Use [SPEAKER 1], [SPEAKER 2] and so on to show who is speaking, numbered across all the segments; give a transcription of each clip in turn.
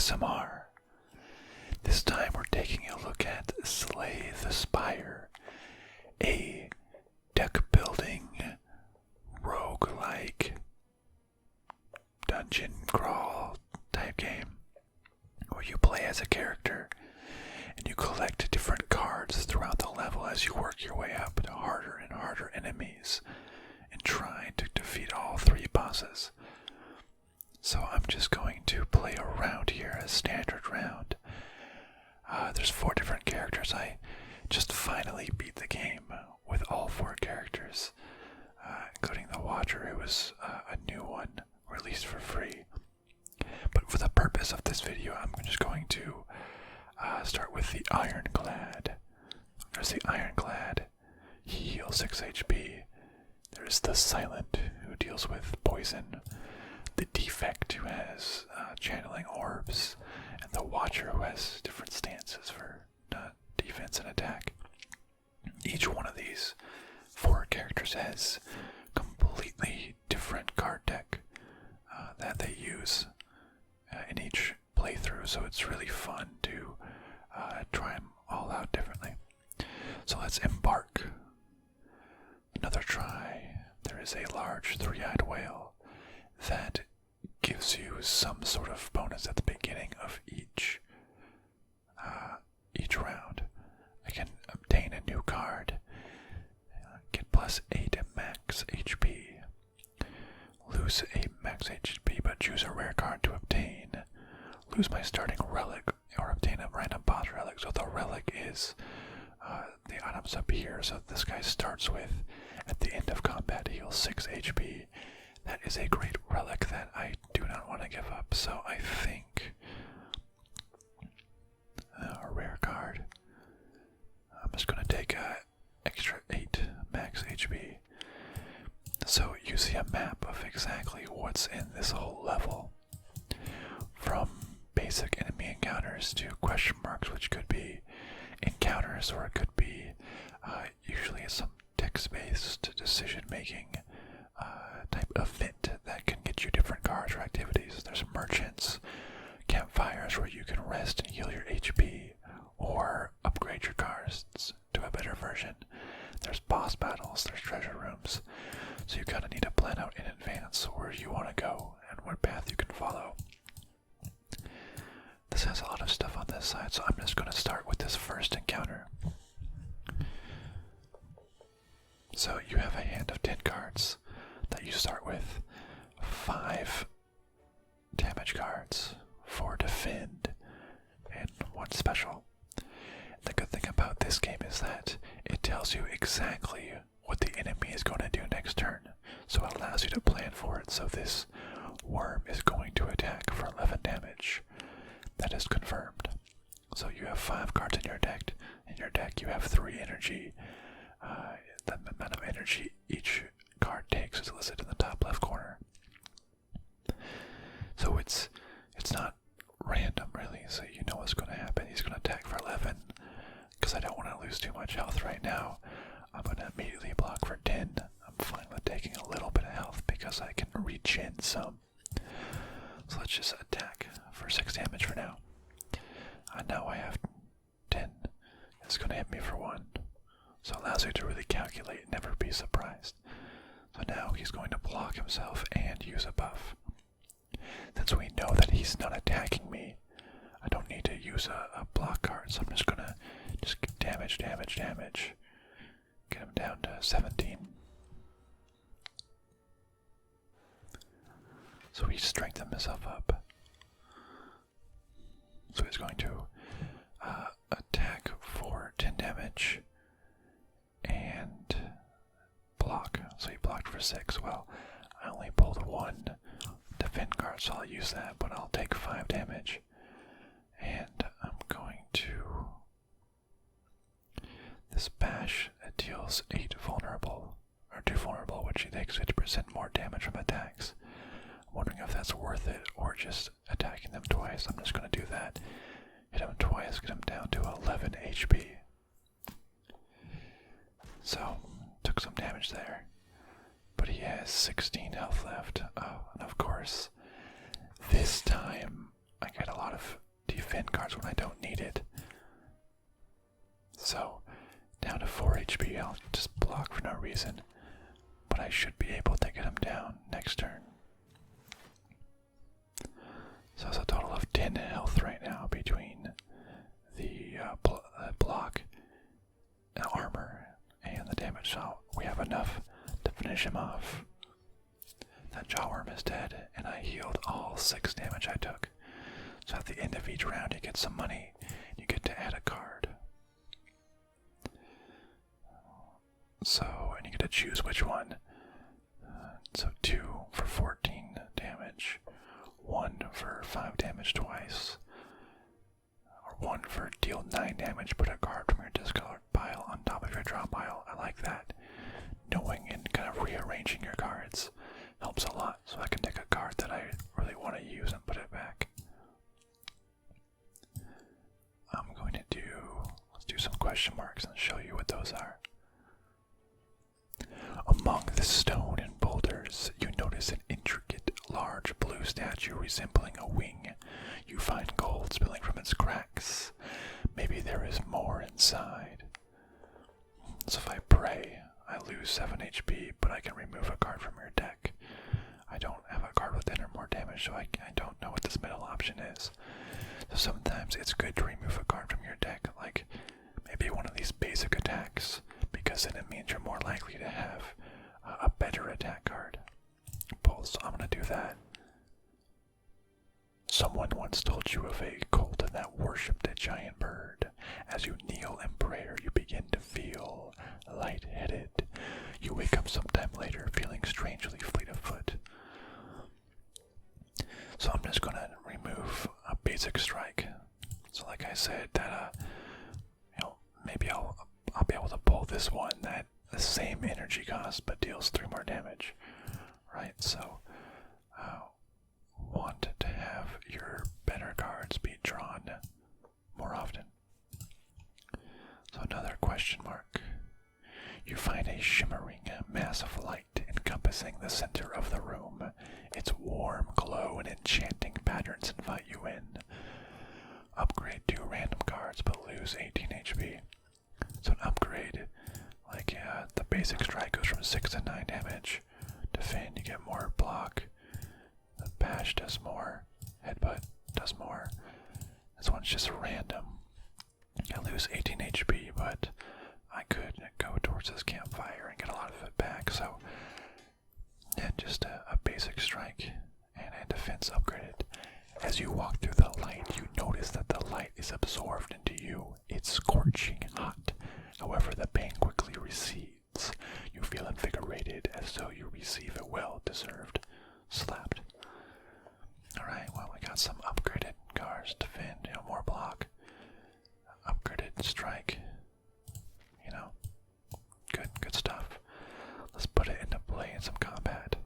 [SPEAKER 1] ASMR. This time we're taking a look at Slay the Spire, a deck building roguelike dungeon crawl type game where you play as a character and you collect different cards throughout the level as you work your way up to harder and harder enemies and try to defeat all three bosses. So I'm just going to play a round here, a standard round. There's 4 different characters. I just finally beat the game with all 4 characters, including the Watcher, who was a new one, released for free. But for the purpose of this video, I'm just going to start with the Ironclad. There's the Ironclad. He heals 6 HP. There's the Silent, who deals with poison. The Defect, who has channeling orbs. And the Watcher, who has different stances for defense and attack. Each one of these 4 characters has completely different card deck that they use in each playthrough, so it's really fun to try them all out differently. So let's embark. Another try. There is a large 3-eyed whale that gives you some sort of bonus at the beginning of each round. I can obtain a new card, get +8 max HP, lose a max HP but choose a rare card to obtain, lose my starting relic, or obtain a random boss relic. So the relic is the items up here. So this guy starts with, at the end of combat, heals 6 HP. That is a great relic that I do not want to give up, so I think a rare card. I'm just going to take a extra 8 max HP. So you see a map of exactly what's in this whole level, from basic enemy encounters to question marks, which could be encounters, or it could be usually some text-based decision-making type event that can get you different cards or activities. There's merchants, campfires where you can rest and heal your HP or upgrade your cards to a better version. There's boss battles, there's treasure rooms. So you kind of need to plan out in advance where you want to go and what path you can follow. This has a lot of stuff on this side, so I'm just going to start with this first encounter. So you have a hand of 10 cards that you start with. 5 damage cards, 4 defend, and 1 special. The good thing about this game is that it tells you exactly what the enemy is going to do next turn, so it allows you to plan for it. So this worm is going to attack for 11 damage. That is confirmed. So you have 5 cards in your deck. In your deck you have 3 energy. The amount of energy each card takes is listed in the top left corner. So it's not random really, so you know what's going to happen. He's going to attack for 11. Because I don't want to lose too much health right now, I'm going to immediately block for 10. I'm fine with taking a little bit of health because I can regen some. So let's just attack for 6 damage for now. Now I have 10. It's going to hit me for 1. So it allows you to really calculate and never be surprised. So now he's going to block himself and use a buff. Since we know that he's not attacking me, I don't need to use a block card, so I'm just going to get damage. Get him down to 17. So he strengthened himself up. So he's going to attack for 10 damage and block. So he blocked for 6. Well, I only pulled 1 defend card, so I'll use that, but I'll take 5 damage. And I'm going to... This bash, it deals 8 vulnerable, or 2 vulnerable, which he takes 50% more damage from attacks. I'm wondering if that's worth it, or just attacking them twice. I'm just going to do that. Hit him twice, get him down to 11 HP. So, took some damage there. But he has 16 health left. Oh, and of course, this time I get a lot of maybe I'll just block for no reason. But I should be able to get him down next turn. So it's a total of 10 health right now between the block, armor, and the damage. So we have enough to finish him off. That jawworm is dead, and I healed all 6 damage I took. So at the end of each round you get some money, you get to add a card. So, and you get to choose which one. So 2 for 14 damage, 1 for 5 damage twice, or 1 for deal 9 damage, put a card from your discard pile on top of your draw pile. I like that. Knowing and kind of rearranging your cards helps a lot, so I can take a card that I really want to use and put it back. I'm going to let's do some question marks and show you what those are. Among the stone and boulders, you notice an intricate, large blue statue resembling a wing. You find gold spilling from its cracks. Maybe there is more inside. So if I pray, I lose 7 HP, but I can remove a card from your deck. I don't have a card with 10 or more damage, so I don't know what this middle option is. So sometimes it's good to remove a card from your deck, like maybe one of these basic attacks, because then it means you're more likely to have a better attack card. So I'm going to do that. Someone once told you of a cult that worshipped a giant bird. As you kneel in prayer, you begin to feel lightheaded. You wake up sometime later feeling strangely fleet of foot. So I'm just going to remove a basic strike. So like I said, that maybe I'll be able to pull this one that the same energy cost but deals 3 more damage. Right, so want to have your better cards be drawn more often. So another question mark. You find a shimmering mass of light encompassing the center of the room. Its warm glow and enchanting patterns invite you in. Upgrade 2 random cards but lose 18 HP. So an upgrade, like the basic strike goes from 6 to 9 damage. Defend, you get more block. The bash does more. Headbutt does more. This one's just random. I lose 18 HP, but I could go towards this campfire and get a lot of it back. So, yeah, just a basic strike and a defense upgraded. As you walk through the light, you notice that the light is absorbed into you. It's scorching hot. However, the pain quickly recedes. You feel invigorated as though you receive a well-deserved slapped. Alright, well, we got some upgraded cards. Defend, more block. Upgraded strike. Good stuff. Let's put it into play in some combat.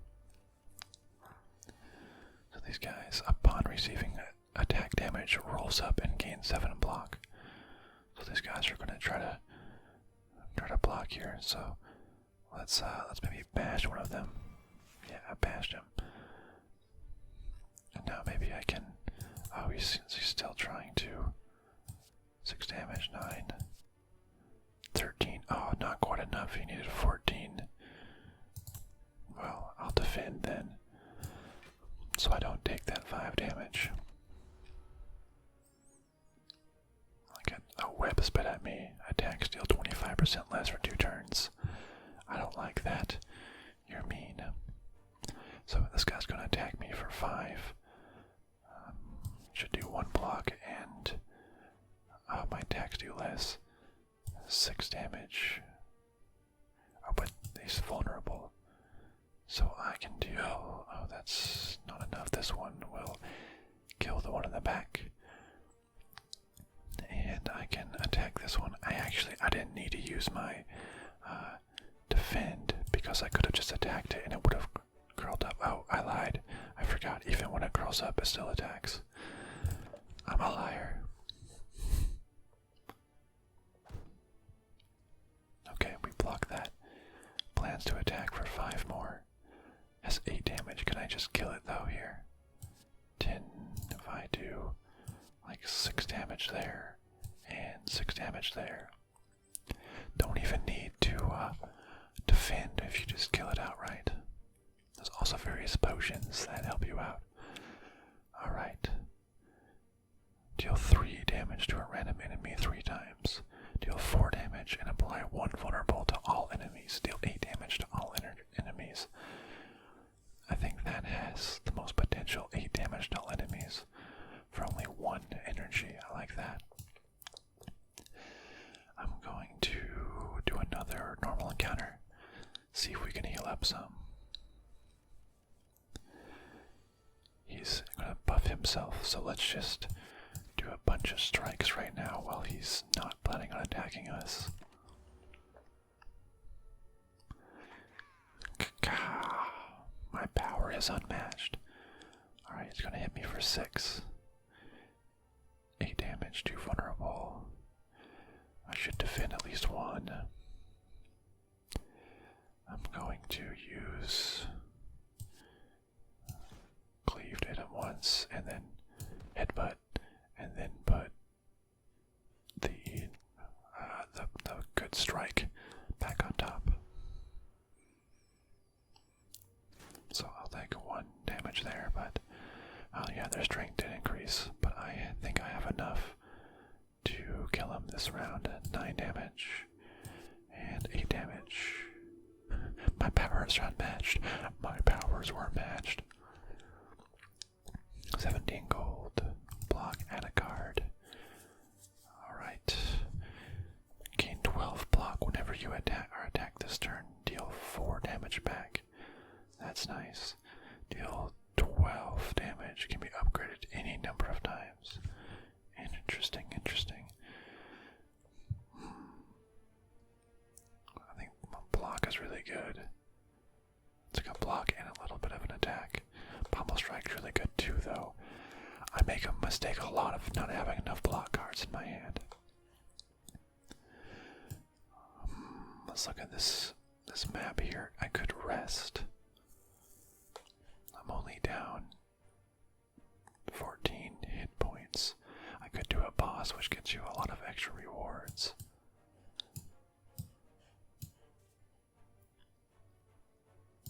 [SPEAKER 1] So these guys, upon receiving attack damage, rolls up and gains 7 block. So these guys are going to try to block here. So let's maybe bash one of them. Yeah, I bashed him. And now maybe I can. Oh, he's still trying to. 6 damage, 9, 13. Oh, not quite enough. He needed 14. Well, I'll defend then, so I don't take that 5 damage. I get a web spit at me. Attacks deal 25% less for 2 turns. I don't like that. You're mean. So this guy's going to attack me for 5. Should do 1 block, and my attacks do less. 6 damage. Oh, but he's vulnerable. So I can deal. Oh, that's not enough. This one will kill the one in the back. And I can attack this one. I didn't need to use my defend because I could have just attacked it and it would have curled up. Oh, I lied. I forgot. Even when it curls up, it still attacks. I'm a liar. Okay, we block that. Plans to attack for 5 more. Has 8 damage. Can I just kill it though here? 10 if I do like 6 damage there and 6 damage there. Don't even need to defend if you just kill it outright. There's also various potions that help you out. Alright. Deal 3 damage to a random enemy 3 times. Deal 4 damage and apply 1 vulnerable to all enemies. Deal 8 damage to all enemies. I think that has the most potential. 8 damage to all enemies for only 1 energy. I like that. I'm going to do another normal encounter. See if we can heal up some. He's going to buff himself, so let's just do a bunch of strikes right now while he's not planning on attacking us. My power is unmatched. Alright, he's going to hit me for 6. 8 damage, 2 vulnerable. I should defend at least 1. I'm going to use cleave to hit him once, and then headbutt, and then put the good strike back on top. So I'll take 1 damage there, but yeah, their strength did increase, but I think I have enough to kill him this round. 9 damage and 8 damage. My powers are unmatched. My powers were matched. 17 gold. Block, add a card. Alright. Gain 12 block whenever you attack this turn. Deal 4 damage back. That's nice. Deal 12 damage. Can be upgraded any number of times. Interesting, interesting. I think my block is really good. It's like a block and a little bit of an attack. Pommel strike's really good too, though. I make a mistake a lot of not having enough block cards in my hand. Let's look at this map here. I could rest. I'm only down 14 hit points. I could do a boss, which gets you a lot of extra rewards.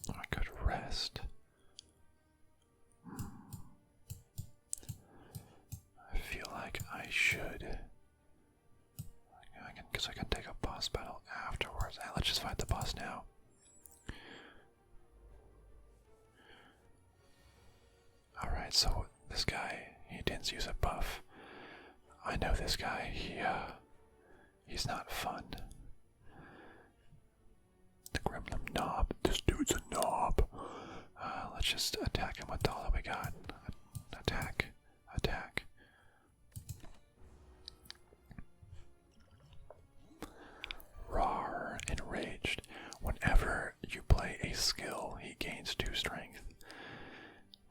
[SPEAKER 1] I could rest. I feel like I should. I can take a boss battle afterwards. Let's just fight the boss now. Alright, so this guy, he didn't use a buff. I know this guy, he's not fun. The Gremlin knob. This dude's a knob. Let's just attack him with all that we got. Attack. Attack. Rawr. Enraged. Whenever you play a skill, he gains 2 strength.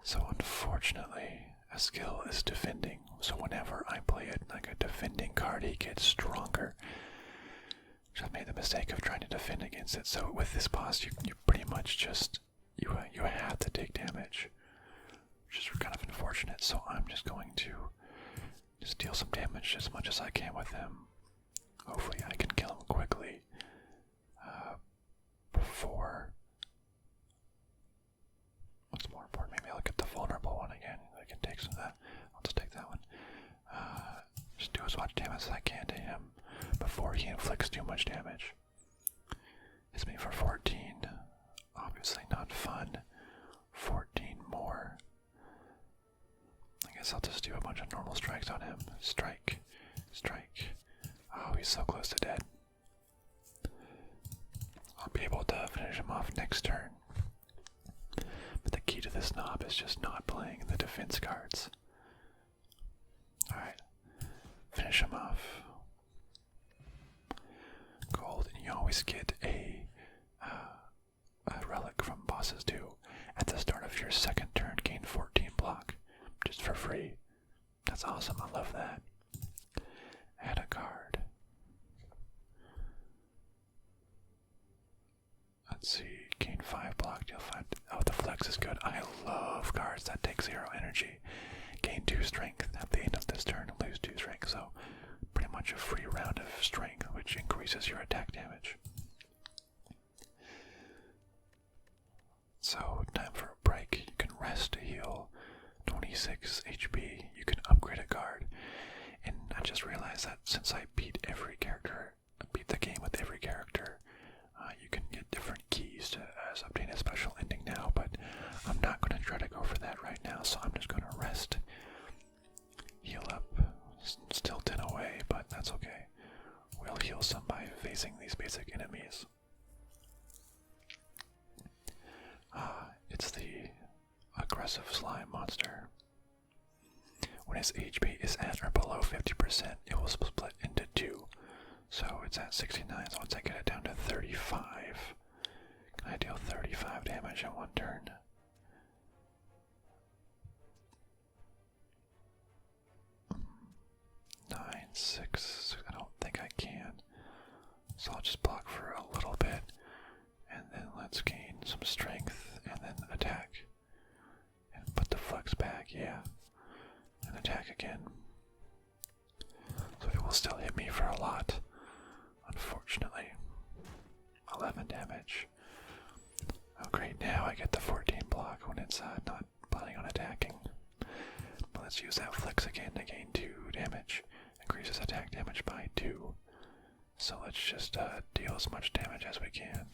[SPEAKER 1] So unfortunately, a skill is defending. So whenever I play it like a defending card, he gets stronger. So I made the mistake of trying to defend against it. So with this boss, you pretty much just you have to take damage, which is kind of unfortunate. So I'm just going to just deal some damage as much as I can with him. Hopefully, I can kill him quickly before. What's more important? Maybe I'll get the vulnerable one again. I can take some of that. I'll just take that one. Just do as much damage as I can to him before he inflicts too much damage. Hits me for 14. Obviously not fun. 14 more. I guess I'll just do a bunch of normal strikes on him. Strike. Strike. Oh, he's so close to dead. I'll be able to finish him off next turn. But the key to this knob is just not playing the defense cards. Alright. Finish him off. Gold, and you always get a relic from bosses too. At the start of your second turn, gain 14 block. Just for free. That's awesome, I love that. Add a card. Let's see, gain 5 block, deal 5. Oh, the flex is good. I love cards that take 0 energy. Gain 2 strength at the end of this turn, lose 2 strength. So, pretty much a free round of strength, which increases increases your attack damage. So, time for a break. You can rest to heal 26 HP. You can upgrade a card. And I just realized that since I beat the game with every character, you can get different keys to obtain a special ending now, but I'm not going to try to go for that right now, so I'm just going to rest, heal up, still 10 away, but that's okay. We'll heal some by facing these basic enemies. It's the aggressive slime monster. When his HP is at or below 50%, it will split into 2. So it's at 69, so once I get it down to 35, can I deal 35 damage in one turn? Nine, 6, I don't think I can. So I'll just block for a little bit, and then let's gain some strength, and then attack. And put the flex back, yeah. And attack again. So it will still hit me for a lot, unfortunately. 11 damage. Oh great, now I get the 14 block when it's not planning on attacking. But let's use that flex again to gain 2 damage. Increases attack damage by 2. So let's just deal as much damage as we can.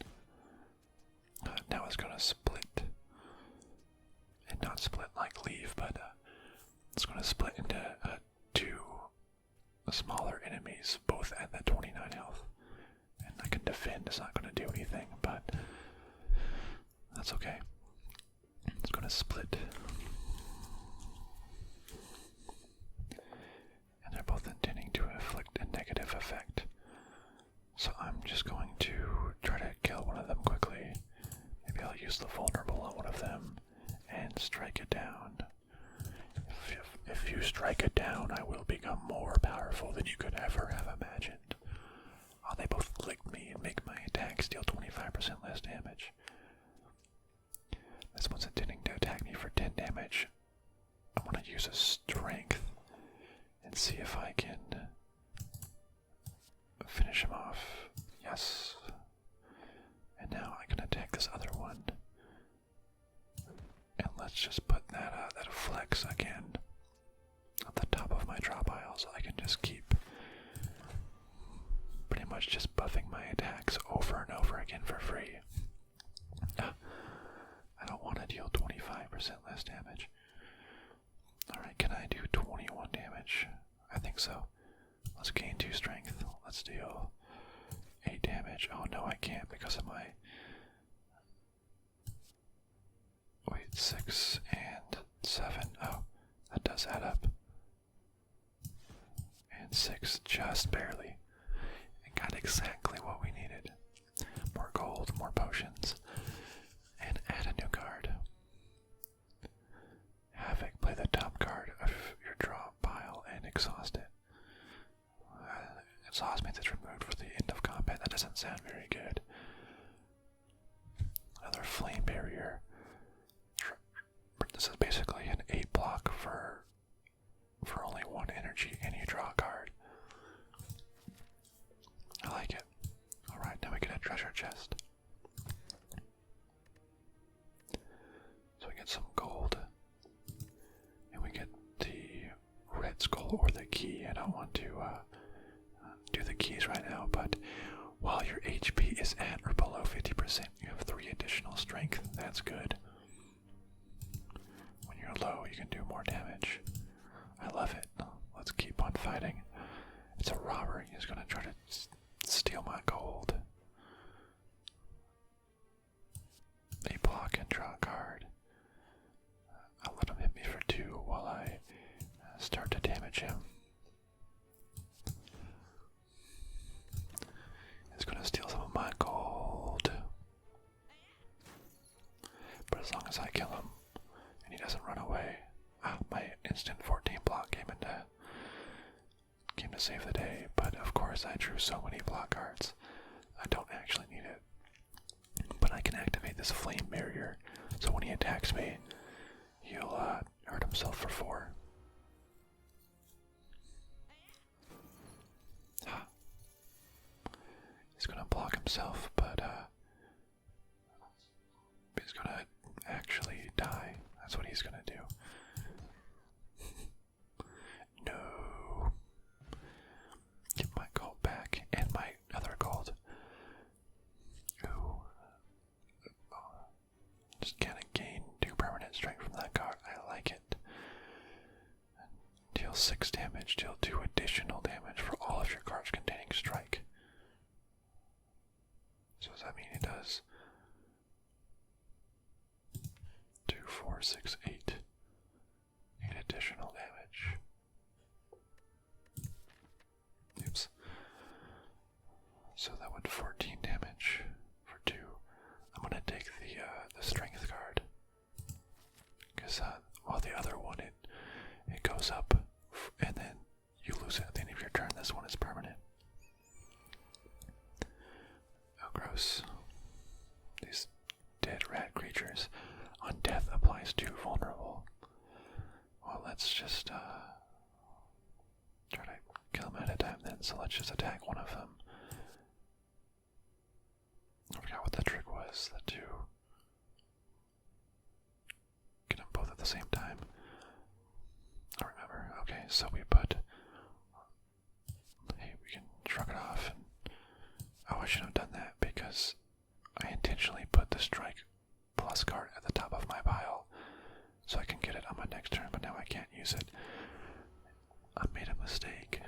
[SPEAKER 1] Now it's gonna split. And not split like leave, but it's gonna split into 2 smaller enemies, both at the 29 health. And I can defend, it's not gonna do anything, but that's okay. It's gonna split. And they're both intending to inflict a negative effect. So I'm just going to try to kill one of them quickly. Maybe I'll use the vulnerable on one of them and strike it down. If you strike it down, I will become more powerful than you could ever have imagined. Oh, they both lick me and make my attacks deal 25% less damage. This one's intending to attack me for 10 damage. I want to use a strength and see if I can finish him off. Yes. And now I can attack this other one. And let's just put that flex again at the top of my draw pile so I can just keep pretty much just buffing my attacks over and over again for free. I don't want to deal 25% less damage. Alright, can I do 21 damage? I think so. Let's gain 2 strength. Let's deal 8 damage. Oh no, I can't because of my... Wait, 6 and 7. Oh, that does add up. And 6, just barely. And got exactly what we needed. More gold, more potions. And add a new card. Havoc, play the top card of your draw pile and exhaust it. Exhaust means it's removed for the end of combat. That doesn't sound very good. Another flame barrier. This is basically an 8 block for only 1 energy, and you draw a card. I like it. Alright, now we get a treasure chest. So we get some gold. And we get the red skull or the key. I don't want to do the keys right now, but while your HP is at or below 50%, you have 3 additional strength. That's good. When you're low, you can do more damage. I love it. Let's keep on fighting. It's a robber. He's going to try to steal my gold. A block and draw a card. I'll let him hit me for 2 while I start to damage him. He's going to steal some of my gold. But as long as I kill him and he doesn't run away, my instant 14 block came to save the day. But of course I drew so many block cards, I don't actually need it. But I can activate this flame barrier, so when he attacks me, he'll hurt himself for 4. himself, but he's gonna actually die. That's what he's gonna do. No. Get my gold back and my other gold. Ooh. Just gonna gain 2 permanent strength from that card. I like it. Deal 6 damage. Deal 2 additional damage for all of your cards containing strike. So does that mean it does 2, 4, 6, 8 additional damage? Oops. So that went 14 damage for 2. I'm gonna take the strength card, because while the other one it goes up and then you lose it at the end of your turn. This one is permanent. Oh, gross. These dead rat creatures. On death applies to vulnerable. Well, let's just try to kill them at a time then. So let's just attack one of them. I forgot what the trick was. The 2. Get them both at the same time. I remember. Okay, so we put... Hey, we can shrug it off. And, oh, I shouldn't have done that because I intentionally put the strike plus card at the top of my pile so I can get it on my next turn, but now I can't use it. I made a mistake.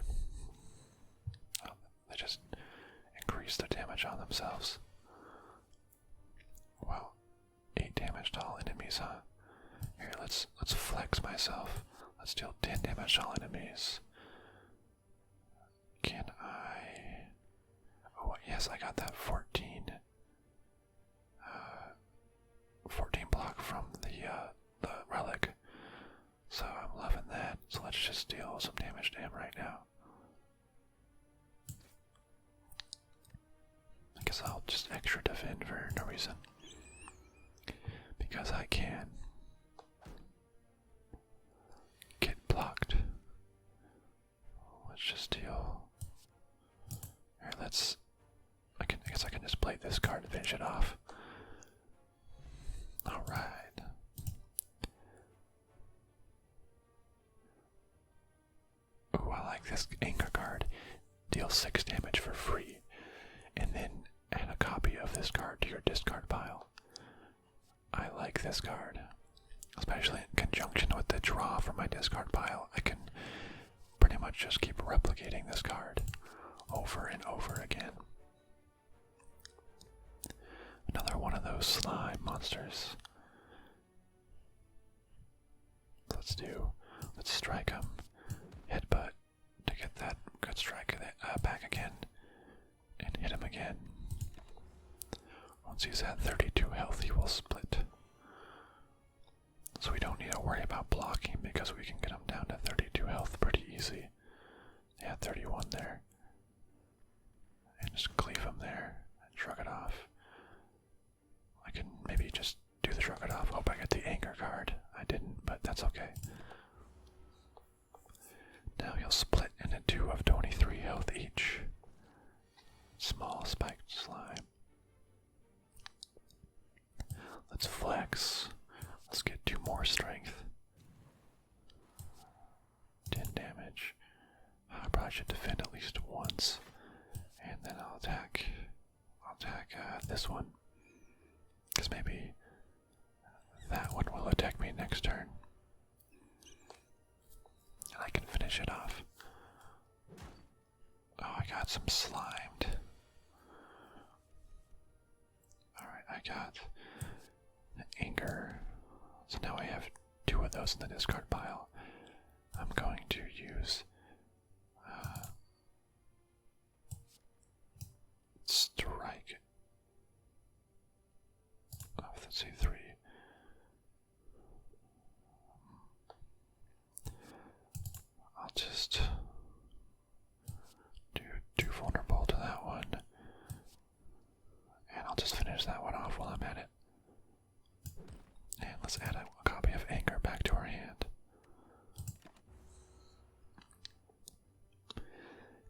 [SPEAKER 1] Oh, they just increased their damage on themselves. Wow, 8 damage to all enemies, huh? Here, let's flex myself. Let's deal 10 damage to all enemies. Can I... Oh, yes, I got that 14 block from the relic. So I'm loving that. So let's just deal some damage to him right now. I guess I'll just extra defend for no reason. Because I can. Get blocked. Let's just deal. Here, I guess I can just play this card to finish it off. Alright. Ooh, I like this anger card. Deal 6 damage for free. And then add a copy of this card to your discard pile. I like this card. Especially in conjunction with the draw from my discard pile. I can pretty much just keep replicating this card over and over again. Another one of those slime monsters. Let's strike him. Headbutt to get that good strike back again. And hit him again. Once he's at 32 health, he will split. So we don't need to worry about blocking because we can get him down to 32 health pretty easy. Yeah, 31 there. And just cleave him there and shrug it off. I can maybe just do the shrug it off. Hope I get the anger card. I didn't, but that's okay. Now he'll split into 2 of 23 health each. Small spiked slime. Let's flex. Let's get 2 more strength. 10 damage. I probably should defend at least once. And then I'll attack this one. Because maybe that one will attack me next turn. And I can finish it off. Oh, I got some slimed. Alright, I got anger. So now I have 2 of those in the discard pile. I'm going to use strike. Oh, let's see, 3. I'll just do 2 vulnerable to that one. And I'll just finish that one off while I'm at it. And let's add a copy of Anger back to our hand.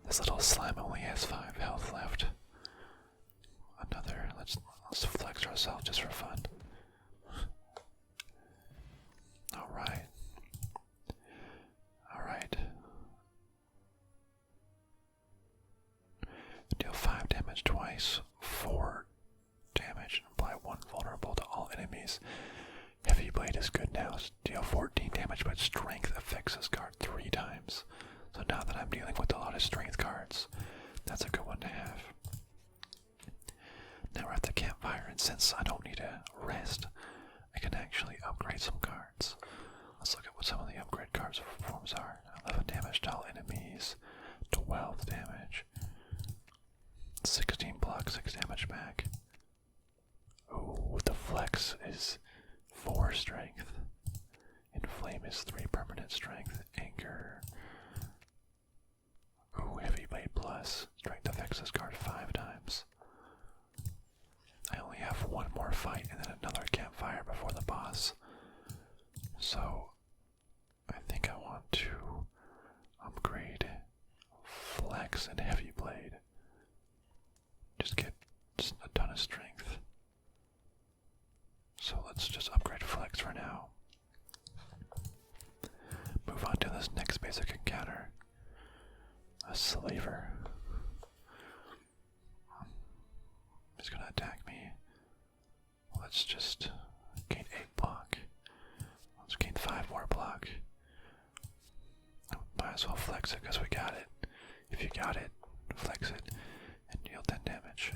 [SPEAKER 1] This little slime only has 5 health left. Another. Let's flex ourselves just for fun. All right. All right. Deal 5 damage twice, 4 damage, and apply 1 vulnerable to all enemies. Heavy Blade is good now. Deal 14 damage, but strength affects this card 3 times. So now that I'm dealing with a lot of strength cards, that's a good one to have. Now we're at the campfire, and since I don't need a rest, I can actually upgrade some cards. Let's look at what some of the upgrade cards forms are. 11 damage to all enemies, 12 damage, 16 block, 6 damage back. Ooh, the flex is 4 strength. Inflame is 3 permanent strength. Anchor. Ooh, Heavy Blade plus. Strength affects this card 5 times. I only have one more fight and then another campfire before the boss. So, I think I want to upgrade Flex and Heavy Blade. Just get a ton of strength. So let's just upgrade Flex for now. Move on to this next basic encounter. A Slaver. He's gonna attack me. Let's just gain 8 block. Let's gain 5 more block. Might as well flex it because we got it. If you got it, flex it and deal 10 damage.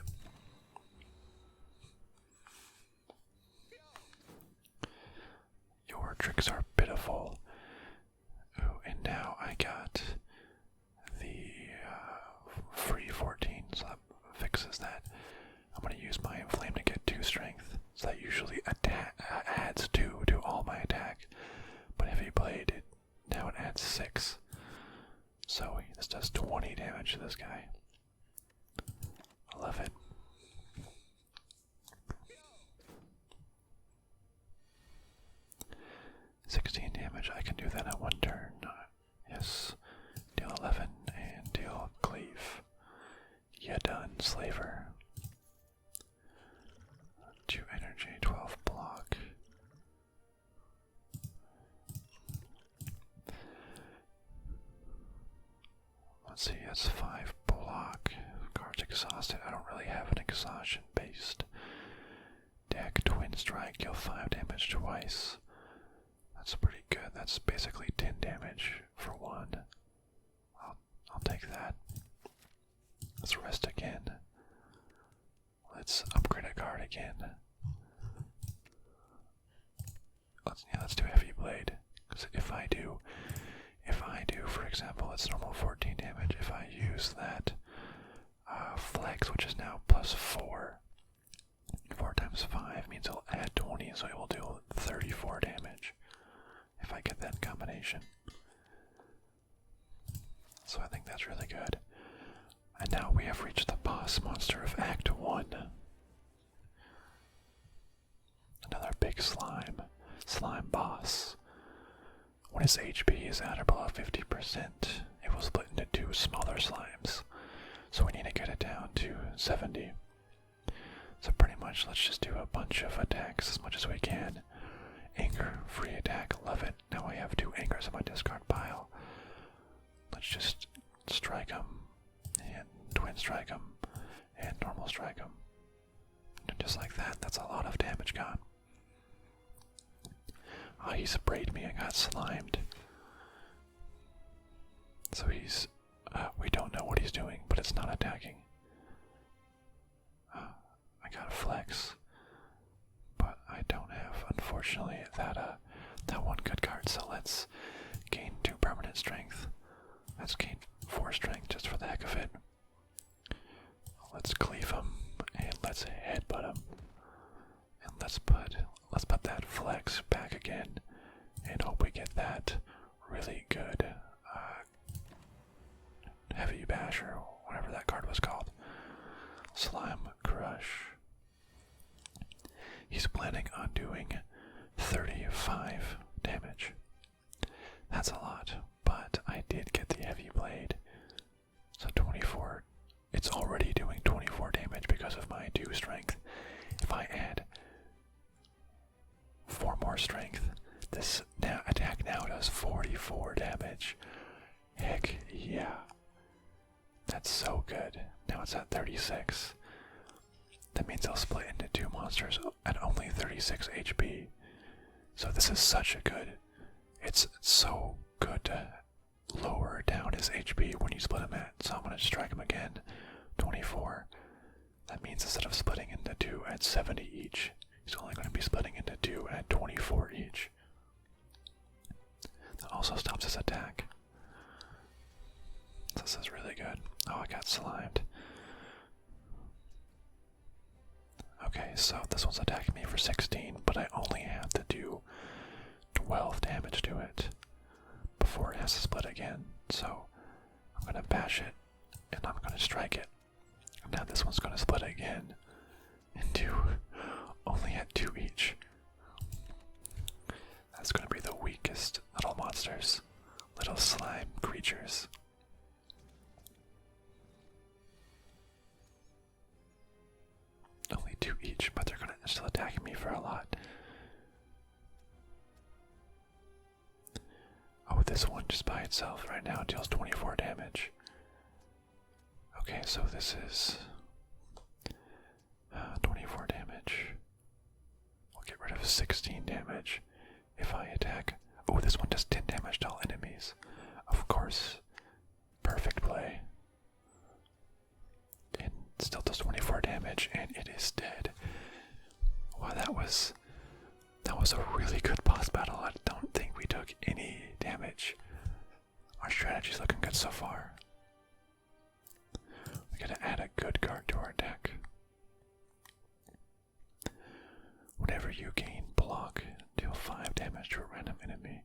[SPEAKER 1] Your tricks are pitiful. Ooh, and now I got the free 14, so that fixes that. I'm going to use my Inflame to get 2 strength, so that usually adds 2 to all my attack. But Heavy Blade, now it adds 6. So this does 20 damage to this guy. I love it. $16 damage, I can do that in 1 turn. Yes. Deal 11 and deal Cleave. Yeah, done, Slaver. 2 energy, 12 block. Let's see, that's 5 block. Card's exhausted. I don't really have an exhaustion based deck. Twin Strike, deal 5 damage twice. That's pretty good. That's basically 10 damage for 1. I'll take that. Let's rest again. Let's upgrade a card again. Let's do Heavy Blade. Because if I do, for example, it's normal 14 damage. If I use that Flex, which is now plus 4, 4 times 5 means it'll add 20, so it will do 34 damage if I get that combination. So I think that's really good. And now we have reached the boss monster of Act 1. Another big slime boss. When his HP is at or below 50%, it will split into 2 smaller slimes. So we need to get it down to 70. So pretty much let's just do a bunch of attacks as much as we can. Anger, free attack, love it. Now I have 2 angers in my discard pile. Let's just strike him, and twin strike him, and normal strike him. And just like that, that's a lot of damage gone. Oh, he sprayed me and got slimed. So he's, we don't know what he's doing, but it's not attacking. I got a Flex, but I don't have, unfortunately, that one good card. So let's gain 2 permanent strength. Let's gain 4 strength just for the heck of it. Let's cleave him and let's headbutt him. And let's put that Flex back again and hope we get that really good Heavy Bash or whatever that card was called. Slime Crush. He's planning on doing 35 damage. That's a lot, but I did get the Heavy Blade. So 24. It's already doing 24 damage because of my 2 strength. good. Now it's at 36. That means I'll split into two monsters at only 36 HP. So this is such a good. It's so good to lower down his HP when you split him at. So I'm going to strike him again. 24. That means instead of splitting into two at 70 each, he's only going to be splitting into two at 24 each. That also stops his attack. This is really good. Oh, I got slimed. Okay, so this one's attacking me for 16, but I only have to do 12 damage to it before it has to split again. So I'm going to bash it, and I'm going to strike it. And now this one's going to split again into only at 2 each. That's going to be the weakest little monsters, little slime creatures. Only 2 each, but they're still attacking me for a lot. Oh, this one just by itself right now deals 24 damage. Okay, so this is 24 damage. We'll get rid of 16 damage if I attack. Oh, this one does 10 damage to all enemies. Of course. Perfect play. And still does 24 damage, and it is dead. Wow, that was a really good boss battle. I don't think we took any damage. Our strategy's looking good so far. We gotta add a good card to our deck. Whenever you gain block, deal 5 damage to a random enemy.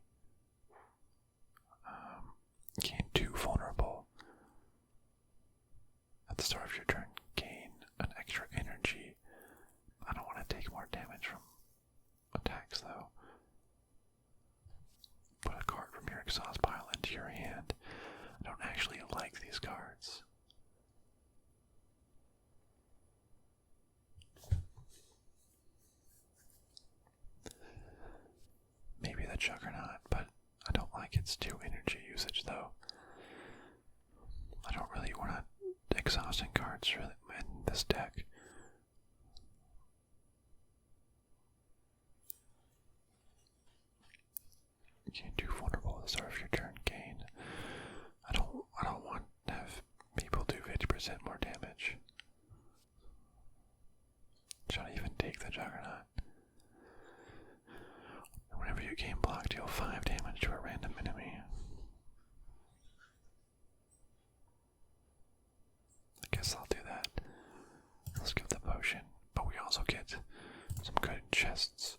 [SPEAKER 1] Gain 2 vulnerable. At the start of your turn, gain an extra energy. I don't want to take more damage from attacks though. Put a card from your exhaust pile into your hand. I don't actually like these cards. Maybe the Juggernaut, but I don't like its 2 energy usage though. I don't really want to exhausting cards really in this deck. Gain 2 vulnerable at the start of your turn. Gain. I don't want to have people do 50% more damage. Should I even take the Juggernaut? Whenever you gain block, deal 5 damage to a random enemy. I guess I'll do that. Let's give the potion, but we also get some good chests.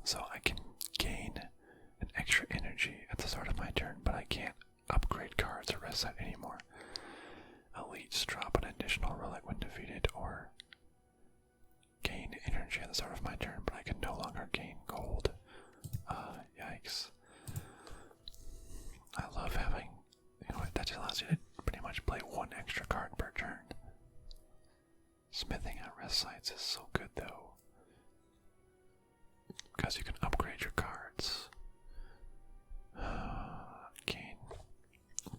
[SPEAKER 1] So I can gain an extra energy at the start of my turn, but I can't upgrade cards or rest set anymore. Elites drop an additional relic when defeated, or gain energy at the start of my turn, but I can no longer gain gold. Yikes. I love having, that just allows you to pretty much play 1 extra card per turn. Smithing at rest sites is so good though, because you can upgrade your cards.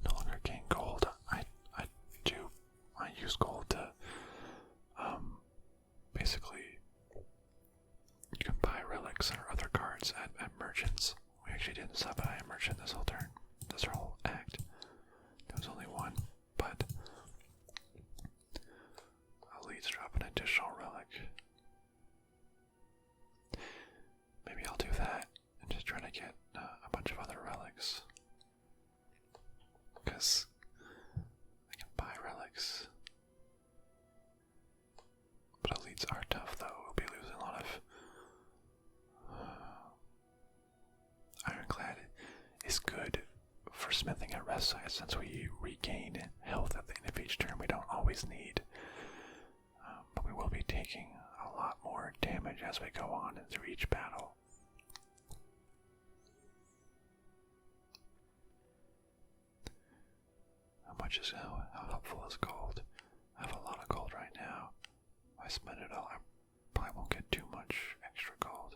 [SPEAKER 1] No longer gain gold. I use gold to, basically, you can buy relics or other cards at merchants. We actually didn't stop by a merchant this whole turn, this whole act. There was only one, but elites drop an additional relic. Maybe I'll do that and just try to get a bunch of other relics. Because I can buy relics. But elites are tough though. We'll be losing a lot of... Ironclad is good for smithing at rest sites since we regain health at the end of each turn. We don't always need. But we will be taking a lot more damage as we go on and through each battle. How helpful is gold? I have a lot of gold right now. If I spend it all, I probably won't get too much extra gold.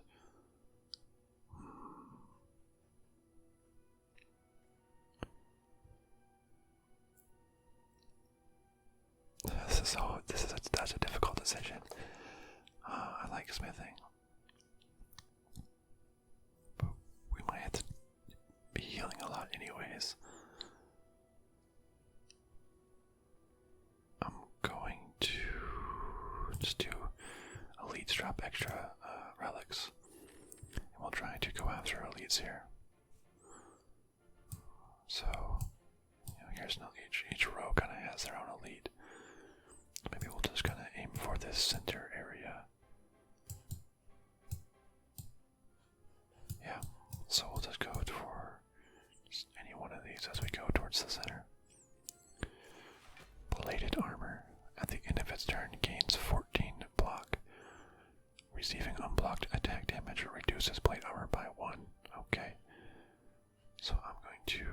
[SPEAKER 1] That's a difficult decision. I like smithing, but we might have to be healing a lot anyways. I'm going to just do elites drop extra relics, and we'll try to go after elites here. So, here's each row kind of has their own elite. Maybe we'll just kind of aim for this center area. Yeah, so we'll just go for any one of these as we go towards the center. Plated armor. At the end of its turn, gains 14 block. Receiving unblocked attack damage reduces plate armor by 1. Okay. So I'm going to...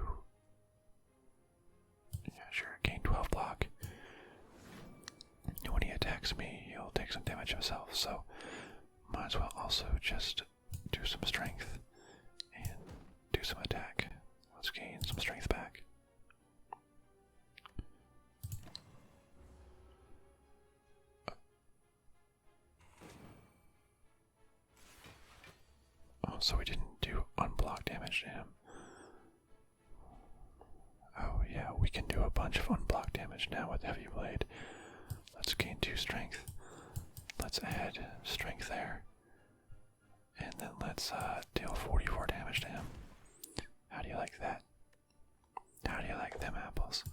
[SPEAKER 1] yeah, sure, gain 12 block. And when he attacks me, he'll take some damage himself, so might as well also just do some strength and do some attack. Let's gain some strength back. Oh, so we didn't do unblocked damage to him. Oh yeah, we can do a bunch of unblocked damage now with Heavy Blade. Let's gain 2 strength. Let's add strength there. And then let's deal 44 damage to him. How do you like that? How do you like them apples?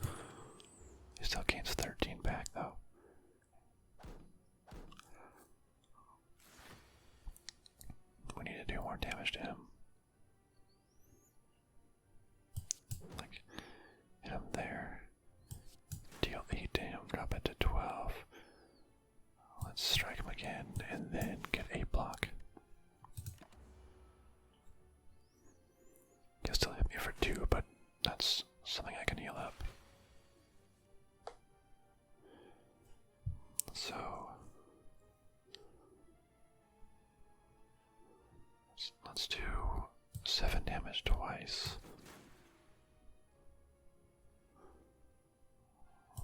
[SPEAKER 1] He still gains 13 back though. We need to do more damage to him. Like, hit him there. Deal 8 to him, drop it to 12. Let's strike him again, and then get 8 block. He'll still hit me for 2, but that's something I can heal up. So... let's do 7 damage twice.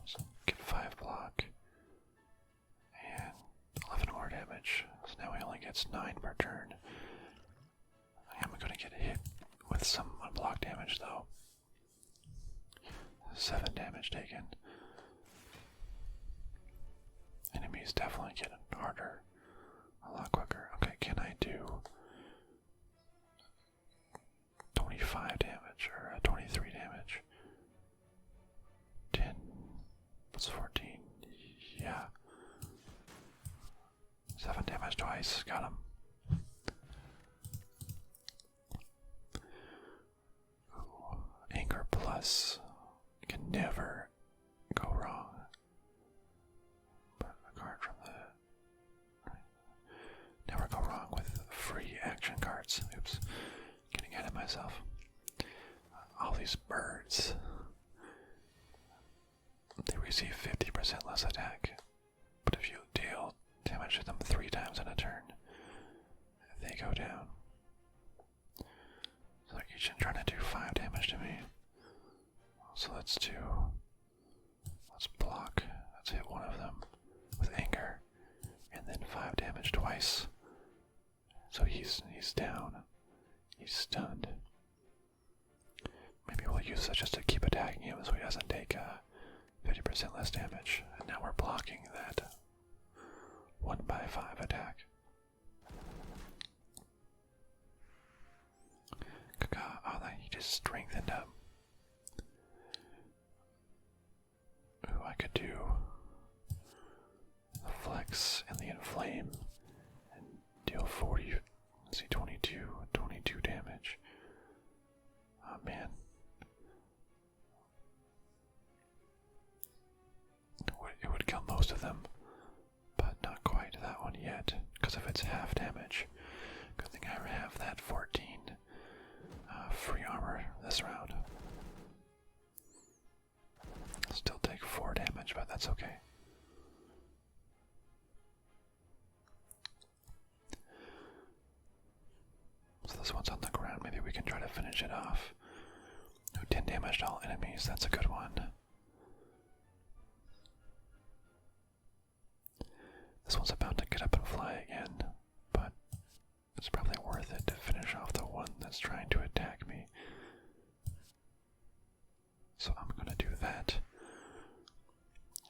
[SPEAKER 1] So get 5 block. And 11 more damage. So now he only gets 9 per turn. I am going to get hit with some unblocked damage though. 7 damage taken. Enemies definitely getting harder. A lot quicker. Okay, can I do 25 damage or 23 damage? 10 plus 14. Yeah. 7 damage twice. Got him. Ooh, Anger Plus. Can never go wrong. Put a card from the... never go wrong with free action cards. Oops. Getting ahead of myself. All these birds. They receive 50% less attack. But if you deal damage to them 3 times in a turn, they go down. So each trying to do 5 damage to me. So let's block. Let's hit one of them with anger. And then 5 damage twice. So he's down. He's stunned. Maybe we'll use that just to keep attacking him so he doesn't take 50% less damage. And now we're blocking that 1x5 attack. Oh, he just strengthened up. Ooh, I could do the flex and the inflame and deal 40. Let's see, 22 damage. Oh man. It would kill most of them, but not quite that one yet, because if it's half damage. Good thing I have that 14 free armor this round. I'll still take 4 damage, but that's okay. So this one's on the ground. Maybe we can try to finish it off. 10 damage to all enemies. That's a good one. This one's about to get up and fly again, but it's probably worth it to finish off the one that's trying to attack me. So I'm gonna do that.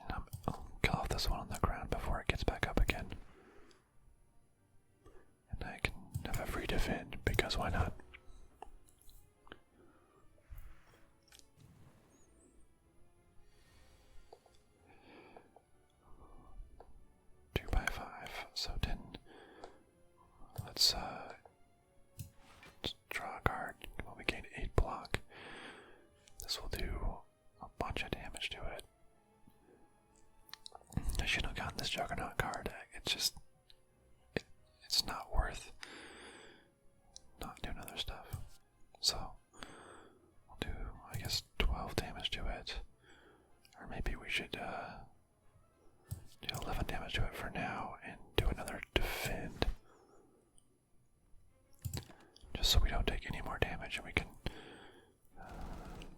[SPEAKER 1] And I'll kill off this one on the ground before it gets back up again. And I can have a free defend, because why not? So 10. Let's draw a card. Well, we gain 8 block. This will do a bunch of damage to it. I shouldn't have gotten this Juggernaut card. It's just, it's not worth not doing other stuff. So we'll do, I guess, 12 damage to it. Or maybe we should do 11 damage to it for now and do another defend. Just so we don't take any more damage and we can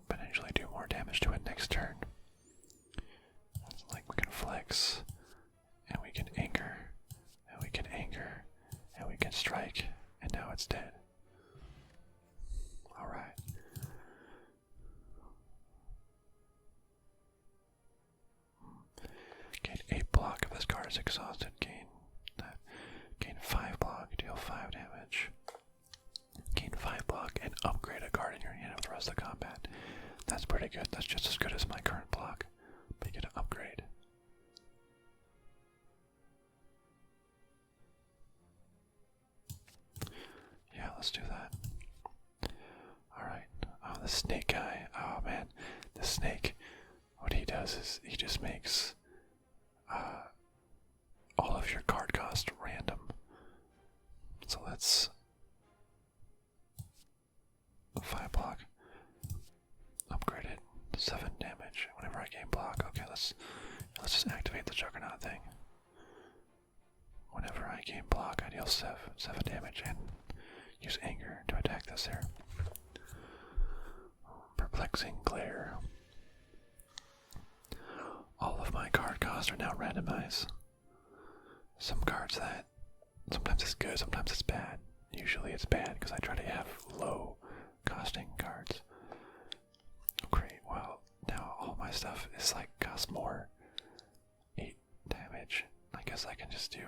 [SPEAKER 1] potentially do more damage to it next turn. It's like we can flex, and we can anger, and we can anger, and we can strike, and now it's dead. Alright. Gain 8 block if this card is exhausted. Gain 5 block, deal 5 damage. Gain 5 block and upgrade a card in your hand for the rest of the combat. That's pretty good. That's just as good as my current block. But you get an upgrade. Yeah, let's do that. Alright. Oh, the snake guy. Oh man. The snake. What he does is he just makes all of your card cost random. So let's 5 block, upgrade it, 7 damage whenever I gain block. Okay, let's just activate the Juggernaut thing. Whenever I gain block, I deal 7 damage and use anger to attack this here. Perplexing glare. All of my card costs are now randomized. Some cards that sometimes it's good, sometimes it's bad. Usually it's bad because I try to have low costing cards. Great, well, now all my stuff is like cost more. 8 damage. I guess I can just do.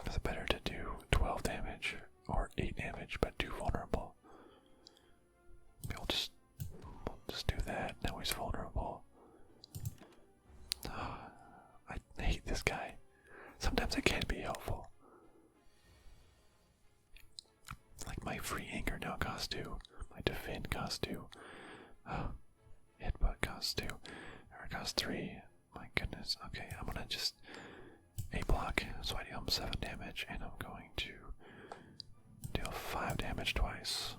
[SPEAKER 1] It's better to do 12 damage or 8 damage, but do vulnerable. We'll just do that. Now he's vulnerable. Oh, I hate this guy. Sometimes it can be helpful. Like my free anger now costs 2. My defend costs 2. Headbutt costs 2. Or it costs 3. My goodness. Okay, I'm gonna just 8 block, so I deal him 7 damage, and I'm going to deal 5 damage twice.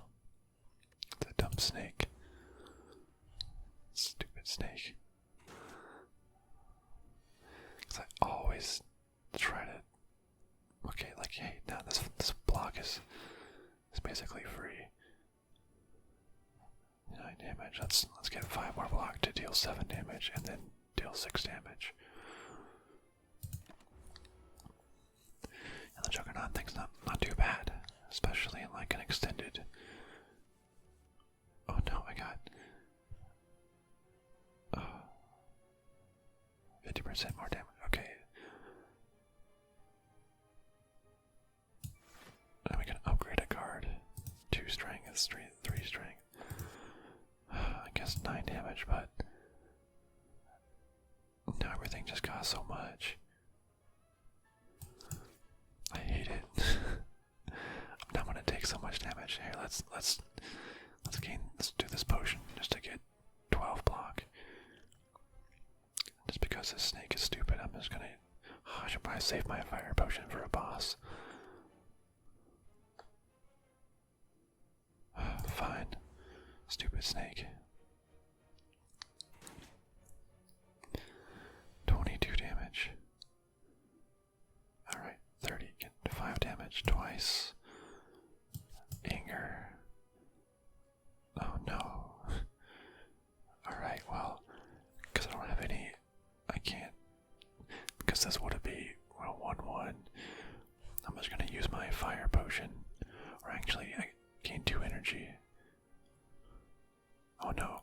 [SPEAKER 1] The dumb snake. Stupid snake. Because I always try to. Okay, like, hey, now this block is basically free. 9 damage. Let's get 5 more block to deal 7 damage, and then deal 6 damage. And the Juggernaut thing's not too bad, especially in like an extended. Oh no, I got 50% more damage. Okay. Now we can upgrade a card. 2 strength, 3 strength. I guess 9 damage, but now everything just costs so much. I hate it. I'm not gonna take so much damage. Here, let's do this potion just to get 12 block. Just because this snake is stupid, I'm just gonna. Oh, I should probably save my fire potion for a boss. Fine. Stupid snake. 22 damage. Alright, 30. Get 5 damage twice. Anger. Oh no. Alright, well, because I don't have any, I can't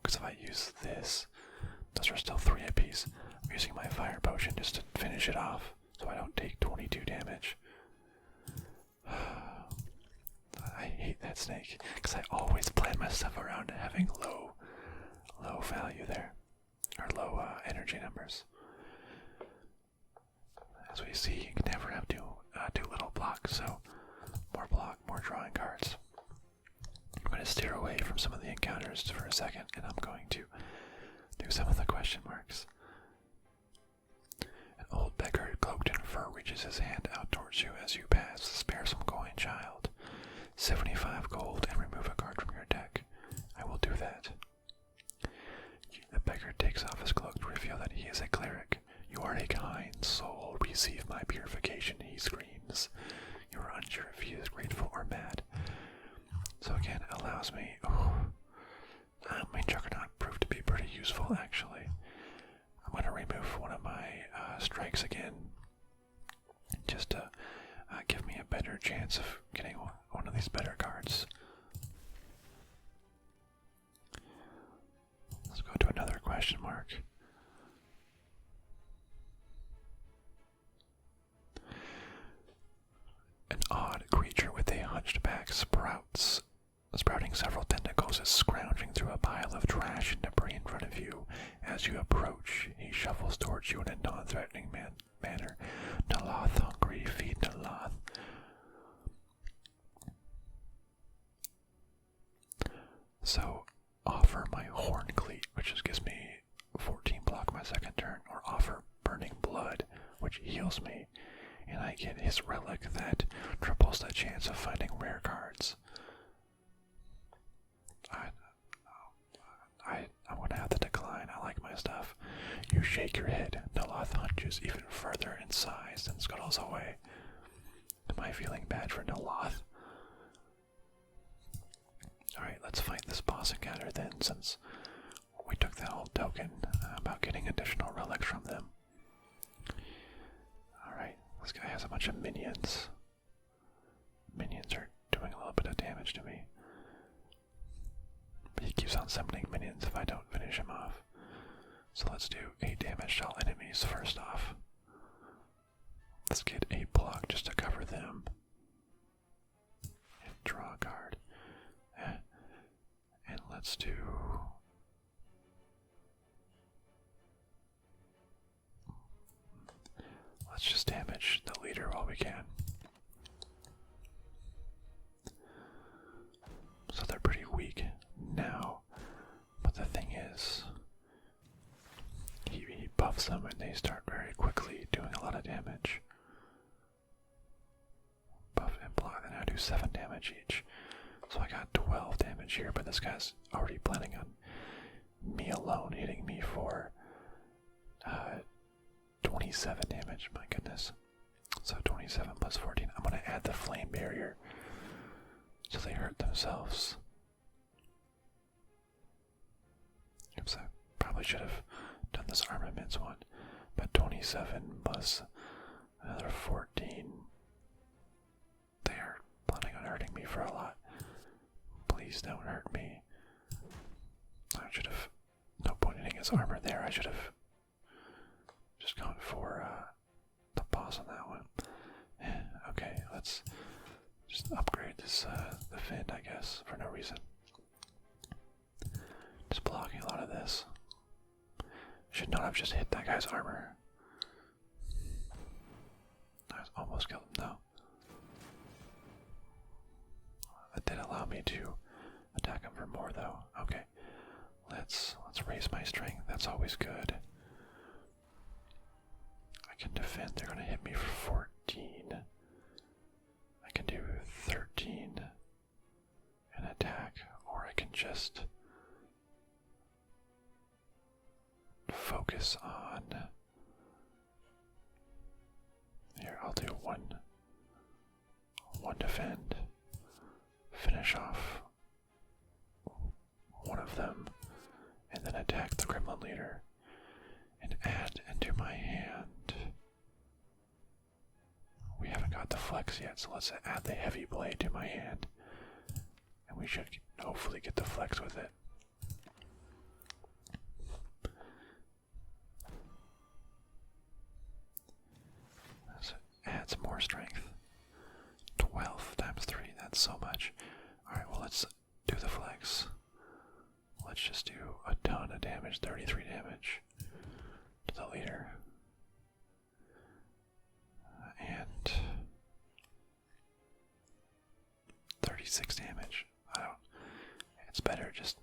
[SPEAKER 1] because if I use this, those are still 3 apiece. I'm using my fire potion just to finish it off so I don't take 22 damage. I hate that snake because I always plan my stuff around having low value there, or low energy numbers. As we see, you can never have too little blocks, so more drawing cards. I'm going to steer away from some of the encounters for a second, and I'm going to do some of the question marks. An old beggar cloaked in fur reaches his hand out towards you as you pass. Spare some coin, child. 75 gold and remove a card from your deck. I will do that. The beggar takes off his cloak to reveal that he is a cleric. You are a kind soul. Receive my purification, he screams. You are unsure if he is grateful or mad. So again, it allows me... my Juggernaut proved to be pretty useful, actually. I'm going to remove one of my strikes again, just to give me a better chance of getting one of these better cards. Let's go to another question mark. An odd creature with a hunched back sprouting several tentacles, is scrounging through a pile of trash and debris in front of you. As you approach, he shuffles towards you in a non-threatening manner. Naloth, hungry, feed Naloth. So, offer my Horn Cleat, which just gives me 14 block my second turn, or offer Burning Blood, which heals me, and I get his relic that triples the chance of finding rare cards. I'm going to have to decline. I like my stuff. You shake your head. Naloth hunches even further in size and scuttles away. Am I feeling bad for Naloth? Alright, let's fight this boss encounter then, since we took that whole token about getting additional relics from them. Alright, this guy has a bunch of minions. Minions are doing a little bit of damage to me. But he keeps on summoning minions if I don't finish him off. So let's do 8 damage to all enemies first off. Let's get 8 block just to cover them. And draw a card. And let's do... let's just damage the leader while we can. So they're pretty weak now, but the thing is, he buffs them and they start very quickly doing a lot of damage. Buff and block, and I do 7 damage each. So I got 12 damage here, but this guy's already planning on me alone hitting me for 27 damage, my goodness. So 27 plus 14. I'm going to add the flame barrier so they hurt themselves. Oops, I probably should have done this armaments one, but 27 plus another 14. They are planning on hurting me for a lot. Please don't hurt me. I should have, no point in hitting his armor there. I should have just gone for the boss on that one. Okay, let's just upgrade this the Fend, I guess, for no reason. Just blocking a lot of this. Should not have just hit that guy's armor. I almost killed him, no. That did allow me to attack him for more, though. Okay, let's raise my strength. That's always good. I can defend. They're gonna hit me for 14. I can do 13 and attack, or I can just focus on... Here, I'll do one defend, finish off one of them, and then attack the Gremlin leader, and add into my hand. We haven't got the flex yet, so let's add the heavy blade to my hand, and we should hopefully get the flex with it. damage, 33 damage to the leader. And 36 damage. It's better just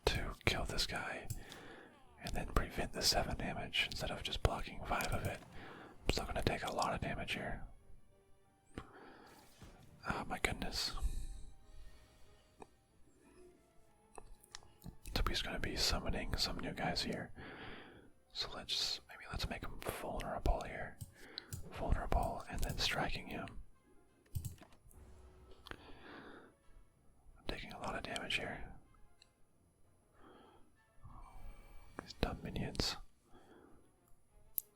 [SPEAKER 1] to kill this guy and then prevent the 7 damage instead of just blocking 5 of it. I'm still gonna take a lot of damage here. Oh my goodness. So he's gonna be summoning some new guys here. So let's make him vulnerable here. Vulnerable and then striking him. I'm taking a lot of damage here. These dumb minions.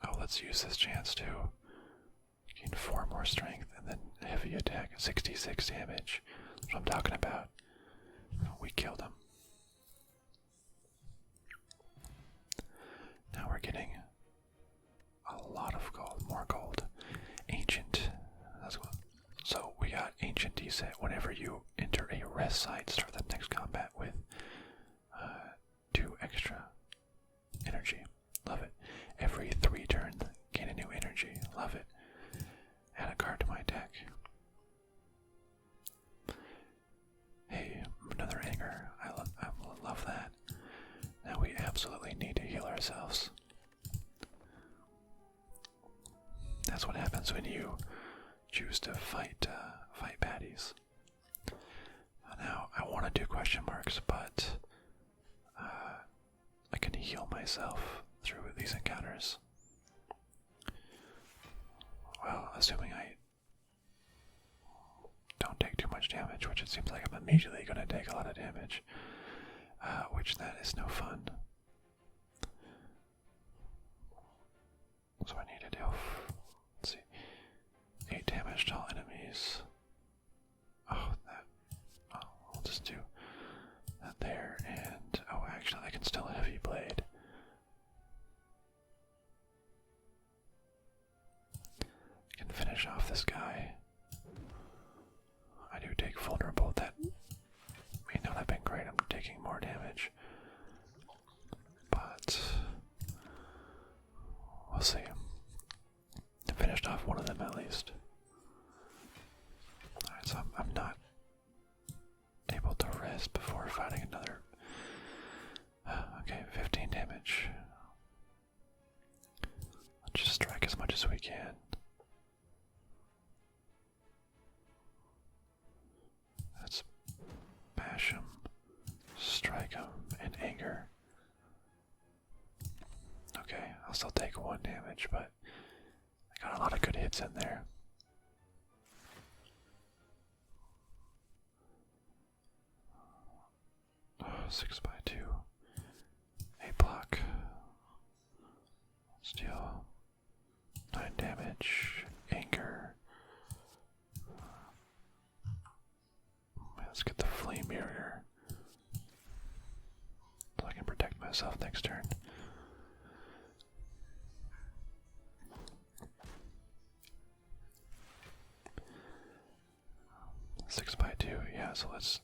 [SPEAKER 1] Oh, let's use this chance to gain 4 more strength and then heavy attack, 66 damage. That's what I'm talking about. We killed him. Now we're getting a lot of gold, more gold. Ancient. So we got Ancient Deset. Whenever you enter a rest site, start the next combat with 2 extra energy. Love it. Every 3 turns, gain a new energy. Love it. Add a card to my deck. Hey, another anger. I love that. Now we absolutely need to heal ourselves. That's what happens when you choose to fight baddies. Now I want to do question marks, but I can heal myself through these encounters. Well, assuming I don't take too much damage, which it seems like I'm immediately going to take a lot of damage, which that is no fun. So I need to do, let's see, 8 damage to all enemies. I'll just do that there, and actually I can still heavy blade. I can finish off this guy. I do take vulnerable. That may not have been great. I'm taking more damage, but we'll see. I finished off one of them at least. Alright, so I'm not able to rest before fighting another. Okay, 15 damage. Let's just strike as much as we can. Let's bash him, strike him in anger. Okay, I'll still take 1 damage, but I got a lot of good hits in there. Oh, 6x2. 8 block. Steal. 9 damage. Anger. Let's get the flame barrier so I can protect myself next turn. Six by 2, yeah. So let's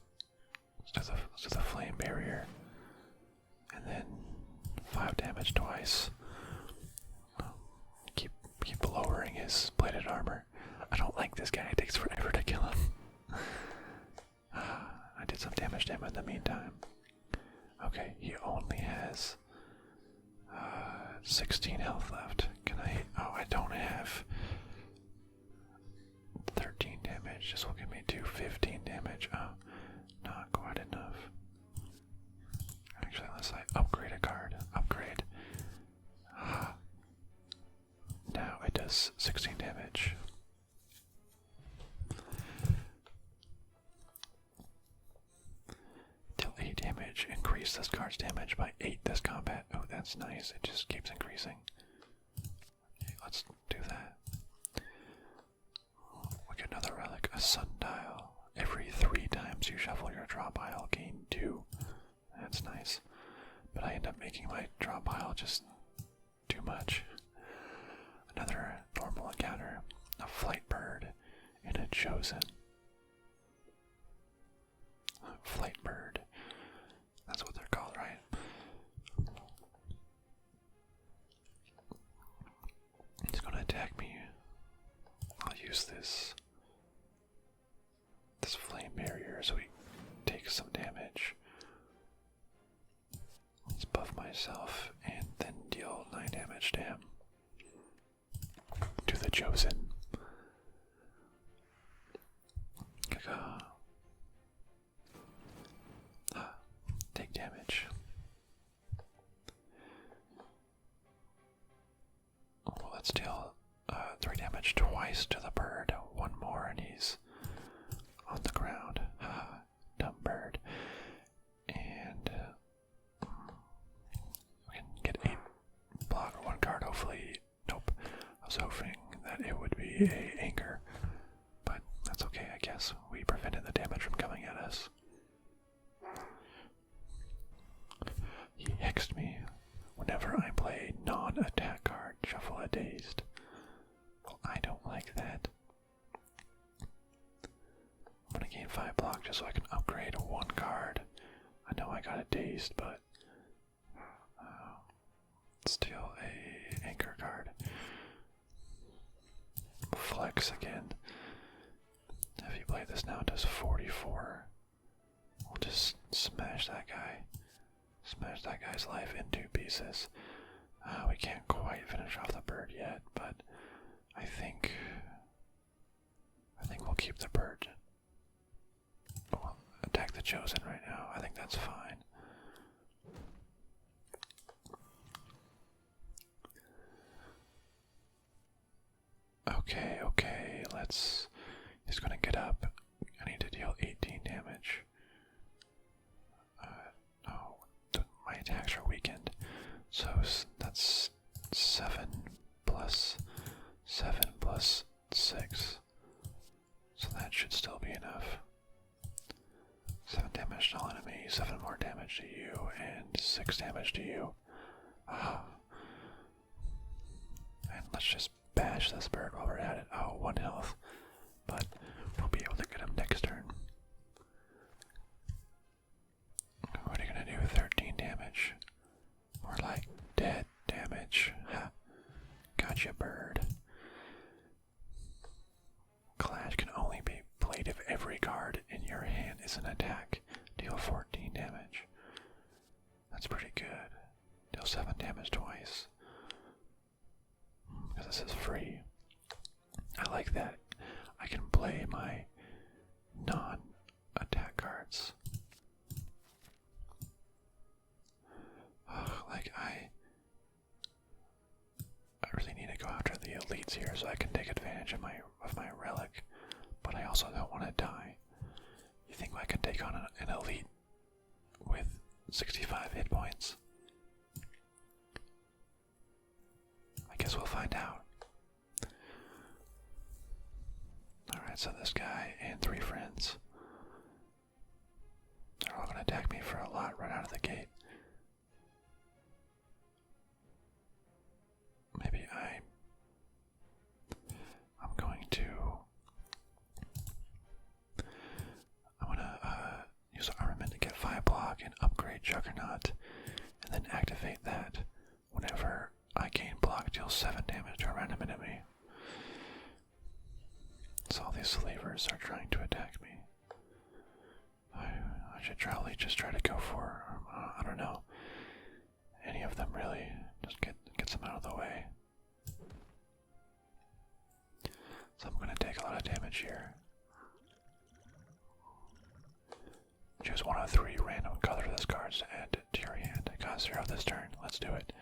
[SPEAKER 1] do the flame barrier, and then 5 damage twice. Keep lowering his plated armor. I don't like this guy. It takes forever to kill him. I did some damage to him in the meantime. Okay, he only has 16 health left. Can I? Oh, I don't have 13 damage. This will give me 15 damage. Oh, not quite enough. Actually, unless I upgrade a card. Upgrade. Now it does 16 damage. Deal 8 damage. Increase this card's damage by 8 this combat. Oh, that's nice. It just keeps increasing. Okay, let's do that. We get another relic, a sundial. Every 3 times you shuffle your draw pile, gain 2. That's nice. But I end up making my draw pile just too much. Another normal encounter, a flight bird and a chosen. Flight bird. That's what they're called, right? attack me, I'll use this flame barrier so we take some damage. Let's buff myself and then deal 9 damage to him. To the Chosen. Take damage. Well, let's deal 3 damage twice to the bird. One more and he's on the ground. Dumb bird. And we can get 8 block or 1 card, hopefully. Nope. I was hoping that it would be a anchor. But that's okay, I guess. We prevented the damage from coming at us. He hexed me. Whenever I play non-attack card, shuffle a dazed. Well, I don't like that. I'm gonna gain 5 block just so I can upgrade 1 card. I know I got a dazed, but still a anchor card. Flex again. If you play this now, it does 44. We'll just smash that guy. Smash that guy's life into pieces. We can't quite finish off the bird yet, but I think we'll keep the bird. We'll attack the Chosen right now. I think that's fine. Okay, let's... He's gonna get up. I need to deal 18 damage. My attacks are weakened. So that's 7 plus 7 plus 6. So that should still be enough. 7 damage to all enemies, 7 more damage to you, and 6 damage to you. And let's just bash this bird while we're at it. Oh, 1 health. But we'll be able to get him next turn. What are you gonna do with 13 damage? More like dead damage. Ha. Gotcha, bird. Clash can only be played if every card in your hand is an attack. Deal 14 damage. That's pretty good. Deal 7 damage twice. Because this is free. I like that. I can play my non-attack cards. Like I really need to go after the elites here so I can take advantage of my relic, but I also don't want to die. You think I can take on an elite with 65 hit points? I guess we'll find out. Alright, so this guy and 3 friends. They're all going to attack me for a lot right out of the gate. Maybe I'm going to use armament to get 5 block and upgrade Juggernaut, and then activate that whenever I gain block, deal 7 damage to a random enemy. So all these slavers are trying to attack me. I should probably just try to go for, I don't know, any of them really. Just get some out of the way. So I'm going to take a lot of damage here. Choose 1 of 3 random colorless cards to add to your hand. I got 0 this turn. Let's do it.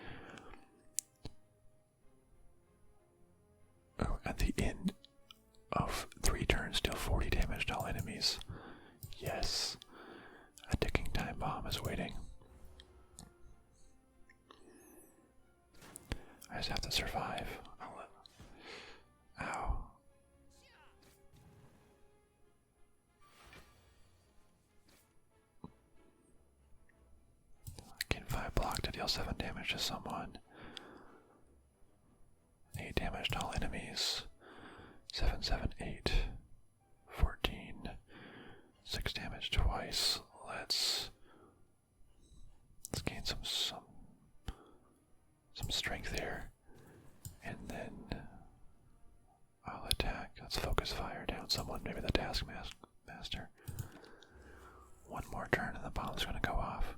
[SPEAKER 1] Oh, at the end of 3 turns, deal 40 damage to all enemies. Yes. A ticking time bomb is waiting. I just have to survive. Ow. Gain 5 block to deal 7 damage to someone. 8 damage to all enemies. 7, 7, 8. 14. 6 damage twice. Let's gain some strength here. And then always fire down someone, maybe the taskmaster. One more turn and the bomb's gonna go off.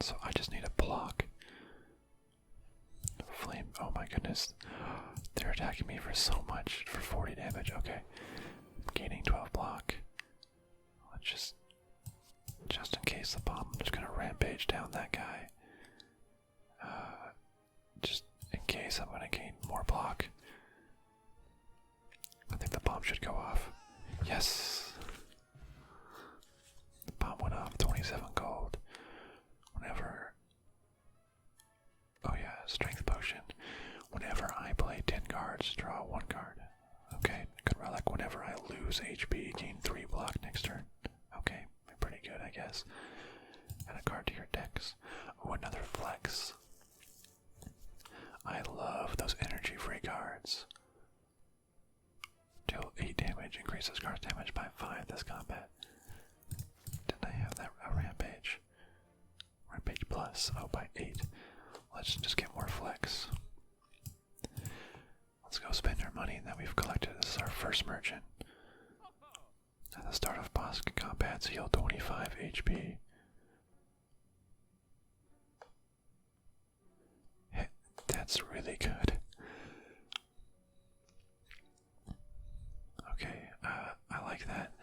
[SPEAKER 1] So I just need a block. Flame, oh my goodness. They're attacking me for so much, for 40 damage. Okay. I'm gaining 12 block. Let's just in case the bomb, I'm just gonna rampage down that guy. Just in case I'm gonna gain more block. I think the bomb should go off. Yes! The bomb went off, 27 gold. Whenever... Oh yeah, strength potion. Whenever I play 10 cards, draw 1 card. Okay, good relic. Whenever I lose HP, gain 3 block next turn. Okay, pretty good, I guess. Add a card to your decks. Oh, another flex. I love those energy-free cards. Deal 8 damage, increases card damage by 5 this combat. Didn't I have that rampage? Rampage plus, oh, by 8. Let's just get more flex. Let's go spend our money that we've collected. This is our first merchant. At the start of boss combats, heal 25 HP. Hey, that's really good. Okay, I like that.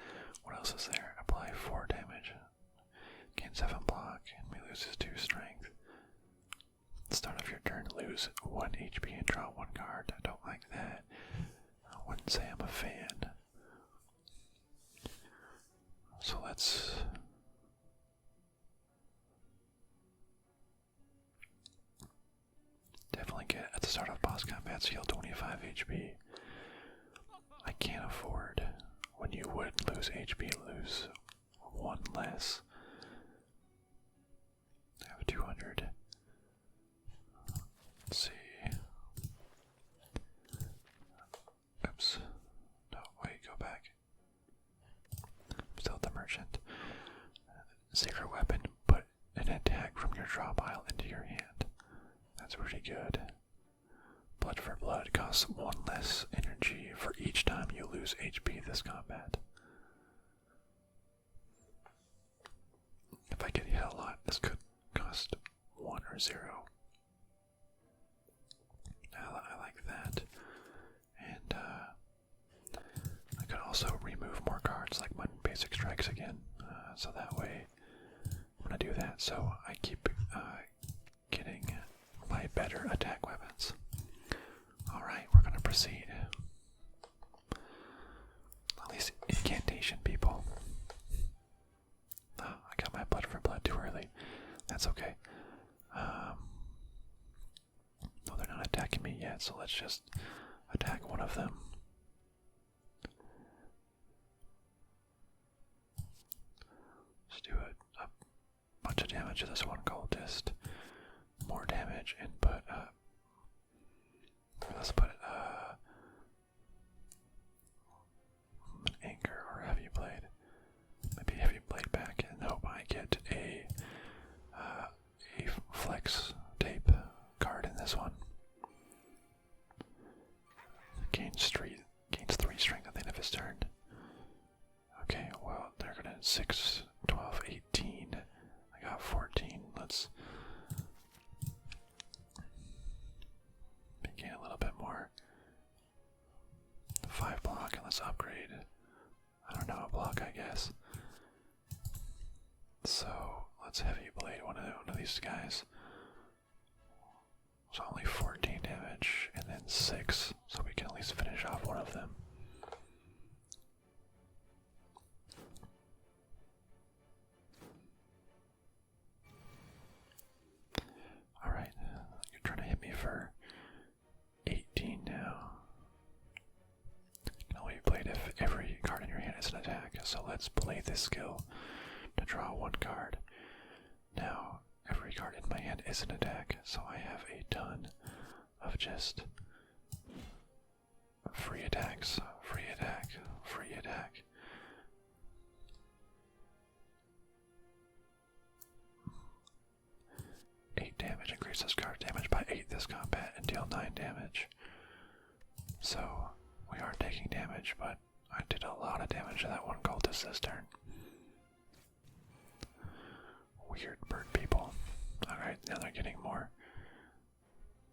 [SPEAKER 1] What else is there? Apply 4 damage. Gain 7 block, and we lose 2 strength. At the start of your turn, lose 1 HP and draw 1 card. I don't like that. I wouldn't say I'm a fan. So let's... definitely get at the start of boss combats, heal 25 HP. I can't afford, when you would lose HP, lose 1 less. I have 200. Let's see. Oops. No, wait, go back. Still the merchant. Sacred weapon, put an attack from your draw pile into your hand. That's pretty good. Blood for blood costs 1 less energy for each time you lose HP this combat. If I get hit a lot, this could cost 1 or 0. I like that. And I could also remove more cards like my basic strikes again. So that way, I'm going to do that. So I keep getting my better attack weapons. Alright, we're going to proceed. At least incantation, people. Oh, I got my blood for blood too early. That's okay. No, they're not attacking me yet, so let's just attack one of them. Let's do a bunch of damage to this one cultist. More damage, and put, let's put, an anchor or heavy blade. Maybe heavy blade back, and hope I get a flex tape card in this one. Gains 3 strength at the end of his turn. Okay, well, they're gonna 6, 12, 18. I got 14. Let's gain a little bit more. 5 block, and let's upgrade. I don't know, a block, I guess. So let's heavy blade one of these guys. So only 14 damage, and then 6, so we can at least finish off one of them. Alright, you're trying to hit me for 18 now. You can only play it if every card in your hand is an attack, so let's play this skill to draw 1 card. Now, every card in my hand is an attack, so I have a ton of just free attacks, free attack, free attack. deal 9 damage. So we are taking damage, but I did a lot of damage to that one cultist this turn. Weird bird people. Alright, now they're getting more.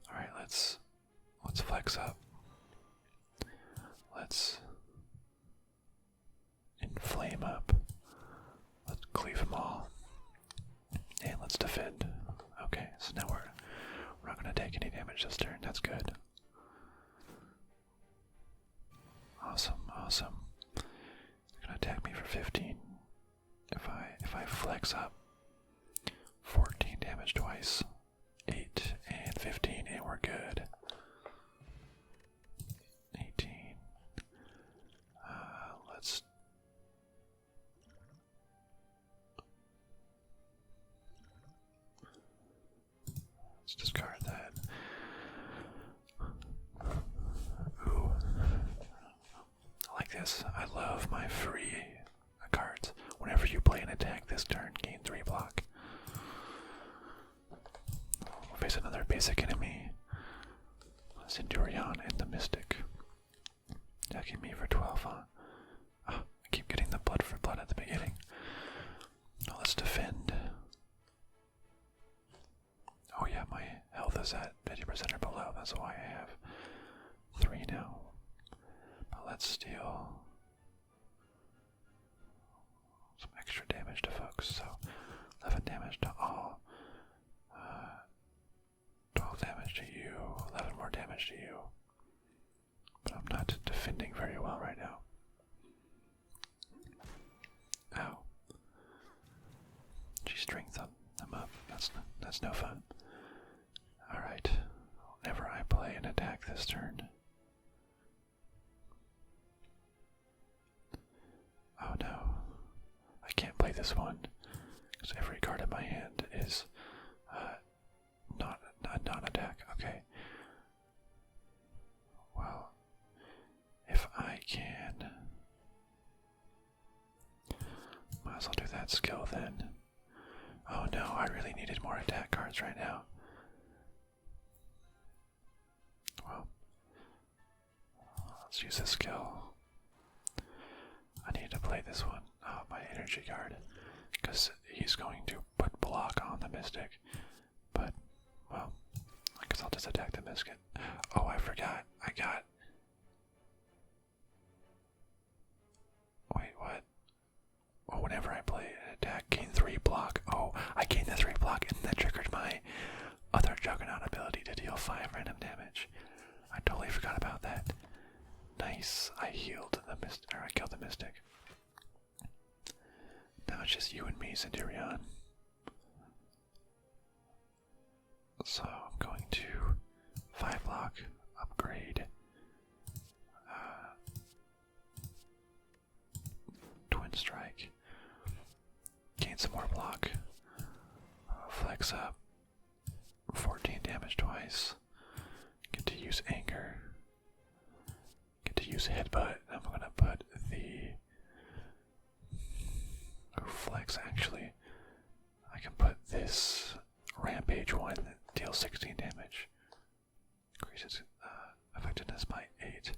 [SPEAKER 1] Alright, let's flex up. Let's inflame up. Let's cleave them all. And let's defend. Okay, so now we're not gonna take any damage this turn. That's good. Awesome, awesome. They're gonna attack me for 15. If I flex up, 14 damage twice, 8 and 15, and we're good. 18. Let's discard that. Ooh. I like this. I love my free cards. Whenever you play an attack this turn, gain 3 block. We'll face another basic enemy. Centurion and the Mystic. Attacking me for 12, huh? Oh, I keep getting the blood for blood at the beginning. Now let's defend. Oh yeah, my health is at 50% or below. That's why I have 3 now. But let's steal some extra damage to folks. So 11 damage to all. 12 damage to you. 11 more damage to you. But I'm not defending very well right now. Ow. She strengthened them up. That's no fun. Alright. Whenever I play an attack this turn. Oh no. I can't play this one. Because every card in my hand is not a non-attack. Okay. Well, if I can, might as well do that skill then. Oh no, I really needed more attack cards right now. Well, let's use this skill. I need to play this one. Oh, my energy card. Because he's going to put block on the Mystic. But, well, I guess I'll just attack the Mystic. Oh, I forgot. I got... Wait, what? Oh, whenever I play an attack, gain 3 block. Oh, I gained the 3 block and that triggered my other Juggernaut ability to deal 5 random damage. I totally forgot about that. Nice. I healed the Mystic, or I killed the Mystic. Now it's just you and me, Centurion. So I'm going to 5 block, upgrade, Twin Strike, gain some more block, flex up, 14 damage twice, get to use Anger, get to use Headbutt. I'm going to put the flex actually. I can put this Rampage one that deals 16 damage. Increases effectiveness by 8.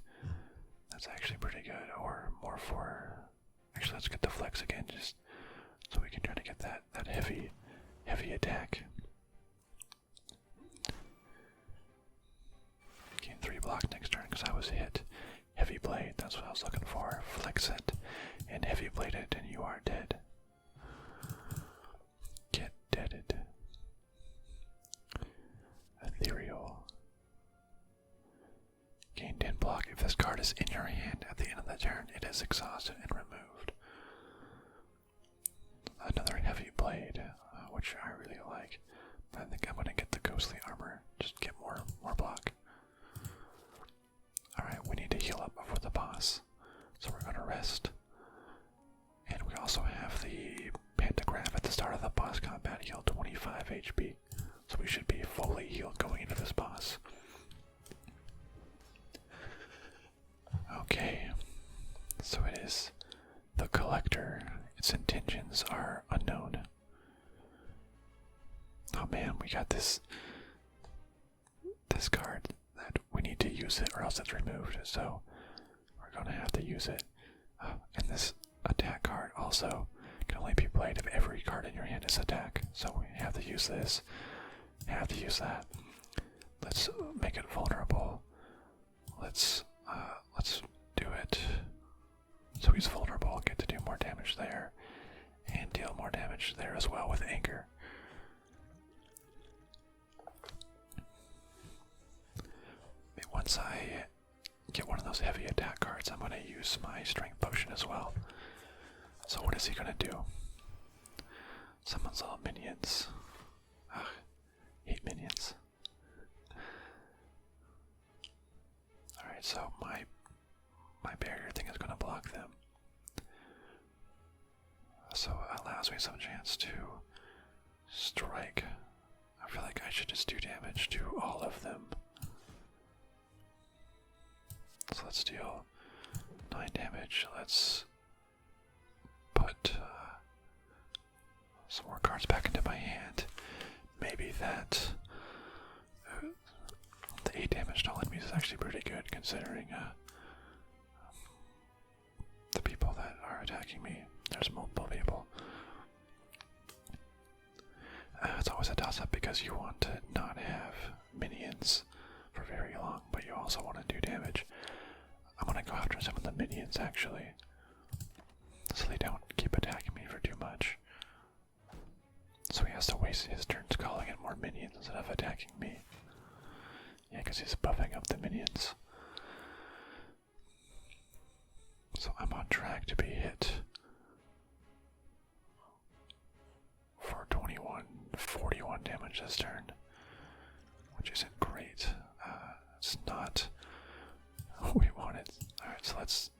[SPEAKER 1] That's actually pretty good. Or more for... Actually, let's get the flex again, just so we can try to get that heavy attack. Gain 3 block next turn because I was hit. Heavy blade, that's what I was looking for. Flex it and heavy blade it, and you are dead. Get deaded. Ethereal. Gain 10 block. If this card is in your hand at the end of the turn, it is exhausted and removed. Another heavy blade, which I really like. But I think I'm going to get the ghostly armor. Just get more block. Alright, we need to heal up before the boss. So we're going to rest. And we also have the pantograph at the start of the boss combat, heal 25 HP. So we should be fully healed going into this boss. Okay, so it is the Collector. Its intentions are unknown. Oh man, we got this this card that we need to use it or else it's removed, so we're going to have to use it. And this attack card also can only be played if every card in your hand is attack, so we have to use this, have to use that. Let's make it vulnerable. Let's do it so he's vulnerable, get to do more damage there, and deal more damage there as well with Anchor. Once I get one of those heavy attack cards, I'm going to use my strength potion as well. So what is he going to do? Summons little minions. Ugh, hate minions. Alright, so my barrier thing is going to block them. So it allows me some chance to strike. I feel like I should just do damage to all of them. So let's deal 9 damage. Let's put some more cards back into my hand. Maybe that the 8 damage to all enemies is actually pretty good considering the people that are attacking me. There's multiple people. It's always a toss-up because you want to not have minions for very long, but you also want to do damage. I'm going to go after some of the minions actually, so they don't keep attacking me for too much. So he has to waste his turns calling in more minions instead of attacking me. Yeah, because he's buffing up the minions. So I'm on track to be hit for 41 damage this turn, which isn't great. It's not what we wanted. Alright, so let's...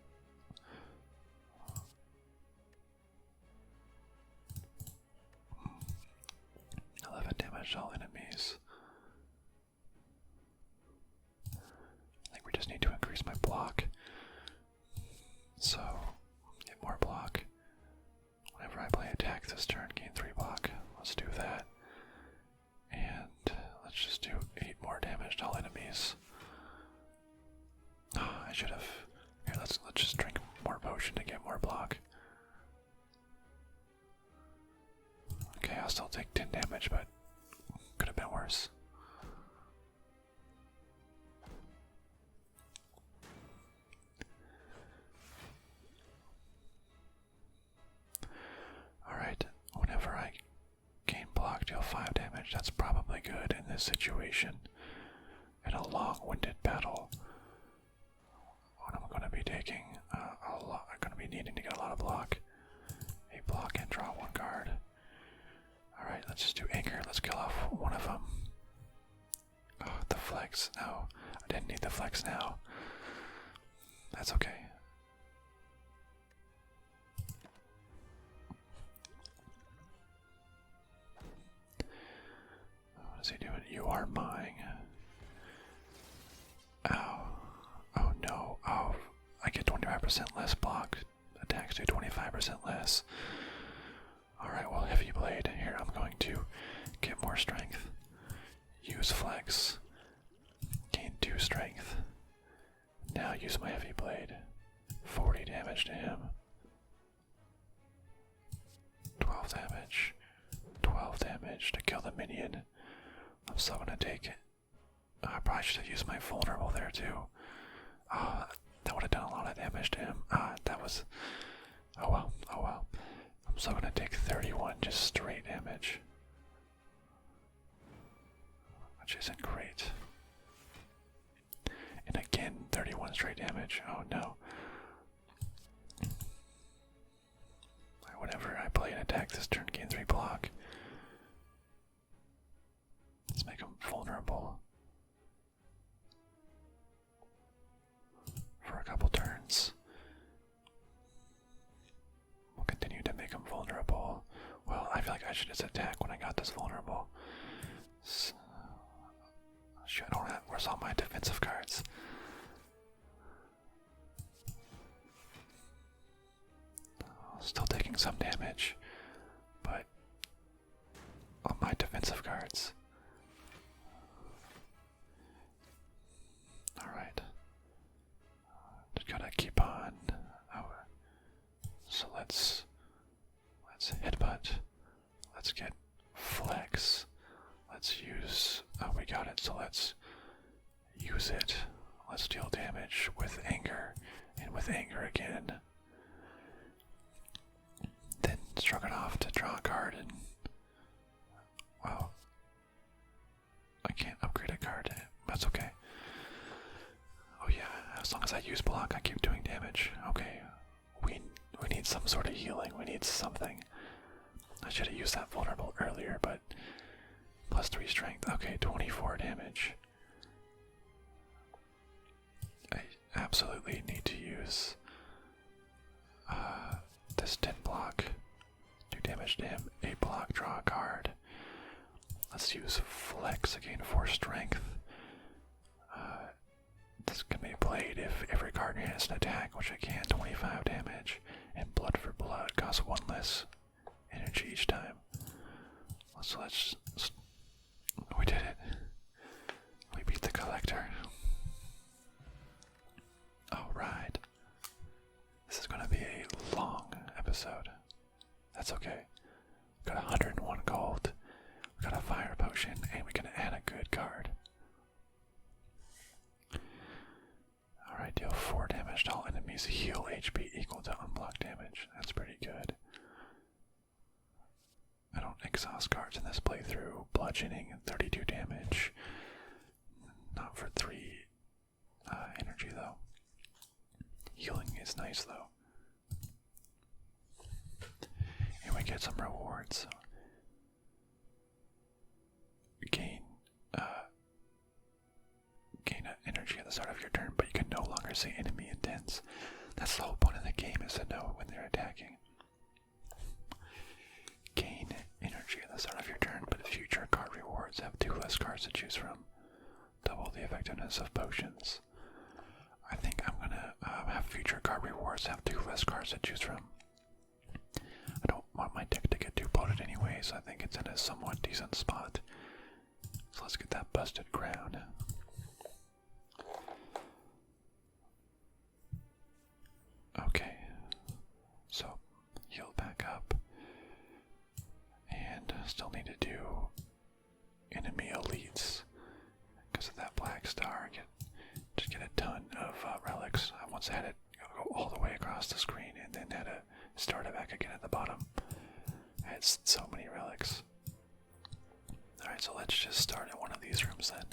[SPEAKER 1] I'll 11 damage to all enemies. I think we just need to increase my block. So, get more block. Whenever I play attack this turn, gain 3 block. Let's do that. And let's just do 8 more damage to all enemies. Oh, I should have. Here, let's just drink more potion to get more block. Okay, I'll still take 10 damage, but could have been worse. Alright, whenever I gain block, deal 5 damage. That's probably good in this situation. In a long-winded battle, when I'm going to be taking a lot, I'm going to be needing to get a lot of block. A block and draw 1 card. Alright, let's just do Anchor. Let's kill off one of them. Oh, the flex. No, I didn't need the flex now. That's okay. What is he doing? You are mine. Ow. Oh no. Oh, I get 25% less block. Attacks do 25% less. Alright, well, Heavy Blade. Here, I'm going to get more strength. Use Flex. Gain 2 strength. Now use my Heavy Blade. 40 damage to him. 12 damage. 12 damage to kill the minion. I'm still gonna take it. I probably should have used my vulnerable there too. That would have done a lot of damage to him. That was... Oh well, oh well. I'm still gonna take 31 just straight damage. Which isn't great. And again, 31 straight damage. Oh no. Whenever I play an attack this turn, gain 3 block. Let's make him vulnerable for a couple turns. We'll continue to make him vulnerable. Well, I feel like I should just attack when I got this vulnerable. So, shoot, I don't have. Where's all my defensive cards? Still taking some damage, but all my defensive cards. let's use it. Let's deal damage with anger, and with anger again. Then shrug it off to draw a card, and wow, I can't upgrade a card. That's okay. Oh yeah, as long as I use block, I keep doing damage. Okay, we need some sort of healing. We need something. I should have used that vulnerable earlier, but +3 strength. Okay, 24 damage. I absolutely need to use this 10 block. Do damage to him. 8 block, draw a card. Let's use flex again for strength. This can be played if every card in your hand is an attack, which I can. 25 damage. And blood for blood costs 1 less energy each time. So we did it. We beat the collector. Alright. This is going to be a long episode. That's okay. We got 101 gold. We got a fire potion, and we can add a good card. Alright, deal 4 damage to all enemies. Heal HP equal to unblocked damage. That's pretty good. I don't exhaust cards in this playthrough. Bludgeoning, 32 damage. Not for 3 energy though. Healing is nice though. And we get some rewards. Gain energy at the start of your turn, but you can no longer see enemy intents. That's the whole point of the game, is to know when they're attacking. Gain energy at the start of your turn, but future card rewards have 2 less cards to choose from. Double the effectiveness of potions. I think I'm gonna have future card rewards have 2 less cards to choose from. I don't want my deck to get too bloated anyway, so I think it's in a somewhat decent spot. So let's get that busted crown. Okay, so heal back up, and still need to do enemy elites because of that black star. Just get a ton of relics. I once had it go all the way across the screen, and then had to start it back again at the bottom. I had so many relics. Alright, so let's just start at one of these rooms then.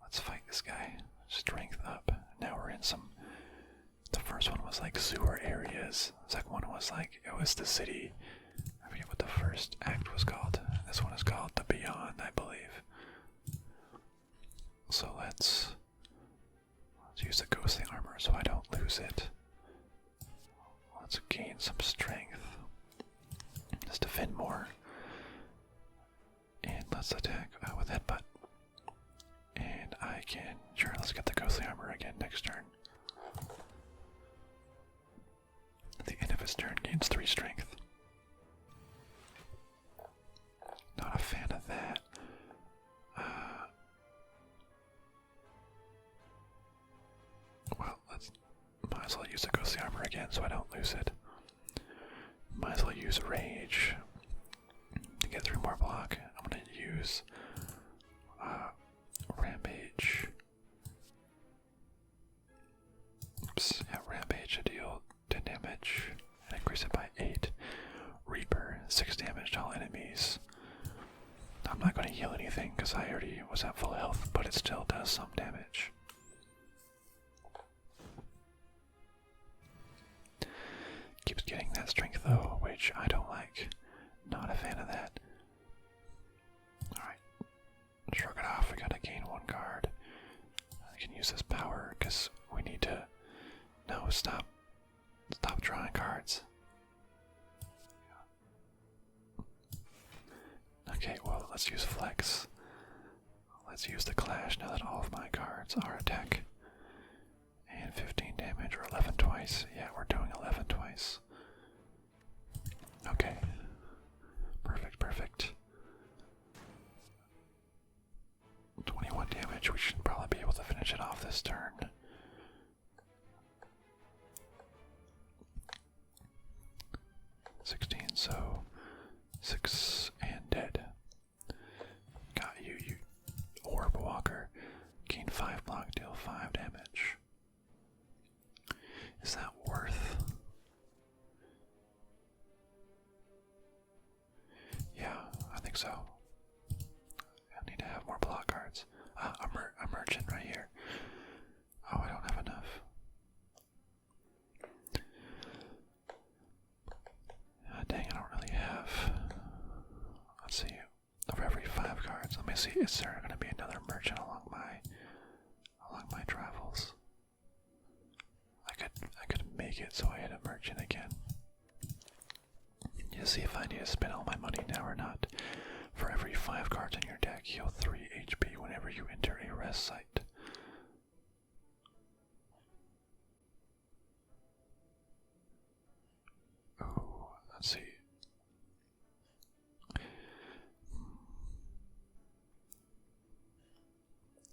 [SPEAKER 1] Let's fight this guy. Strength up. Now we're in some... The first one was like sewer areas. The second one was like, it was the city. I forget what the first act was called. This one is called The Beyond, I believe. So let's use the ghostly armor so I don't lose it. Let's gain some strength. Let's defend more. And let's attack with headbutt. And I can... Sure, let's get the ghostly armor again next turn. At the end of his turn, gains 3 strength. Not a fan of that. Well, might as well use the ghostly armor again so I don't lose it. Might as well use rage to get 3 more block. I'm gonna use rampage. Oops, yeah, rampage to deal 10 damage and increase it by 8. Reaper, 6 damage to all enemies. I'm not going to heal anything because I already was at full health, but it still does some damage. Keeps getting that strength though, which I don't like. Not a fan of that. Alright. Shrug it off, we gotta gain 1 card. I can use this power because we need to... No, stop. Stop drawing cards. Okay, well, let's use flex. Let's use the clash now that all of my cards are attack. And 15 damage, or 11 twice. Yeah, we're doing 11 twice. Okay. Perfect, perfect. 21 damage, we should probably be able to finish it off this turn. So 6 and dead. Got you, you is there gonna be another merchant along my travels? I could make it so I hit a merchant again. You see if I need to spend all my money now or not. For every 5 cards in your deck, heal 3 HP whenever you enter a rest site. Oh, let's see.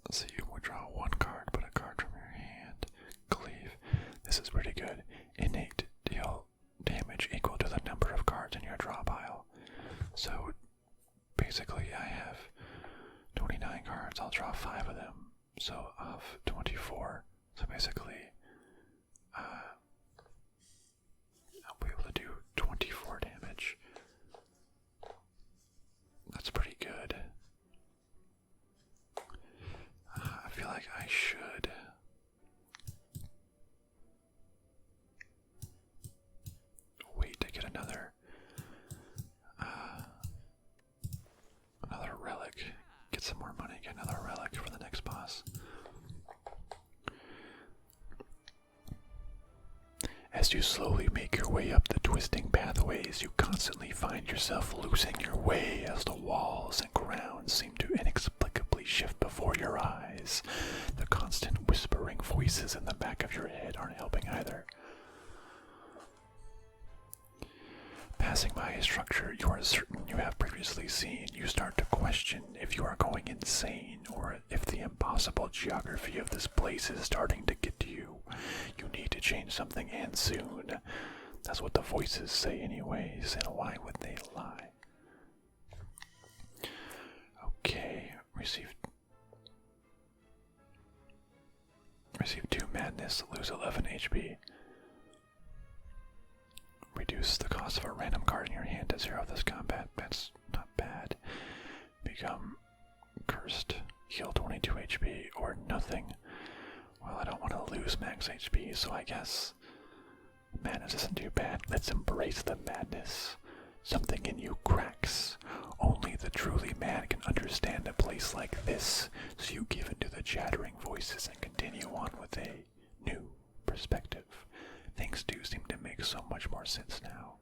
[SPEAKER 1] Let's see, you withdraw 1 card, put a card from your hand, cleave. This is pretty good. Innate, deal damage equal to the number of cards in your draw pile. So basically I have 29 cards, I'll draw 5 of them. So of 24. So basically I'll be able to do 24 damage. That's pretty good. I feel like I should wait to get another relic. Get some more money, get another relic for the next boss. As you slowly make your way up the twisting pathways, you constantly find yourself losing your way as the walls and ground seem to inexplicably shift before your eyes. The constant whispering voices in the back of your head aren't helping either. Passing by a structure you are certain you have previously seen, you start to question if you are going insane or if the impossible geography of this place is starting to get to you. You need to change something, and soon. That's what the voices say anyways, and why would they lie? Okay, receive 2 madness, lose 11 HP. Reduce the cost of a random card in your hand to 0 this combat. That's not bad. Become cursed. Heal 22 HP or nothing. Well, I don't want to lose max HP, so I guess madness isn't too bad. Let's embrace the madness. Something in you cracks. Only the truly mad can understand a place like this, so you give into the chattering voices and continue on with a new perspective. Things do seem to make so much more sense now.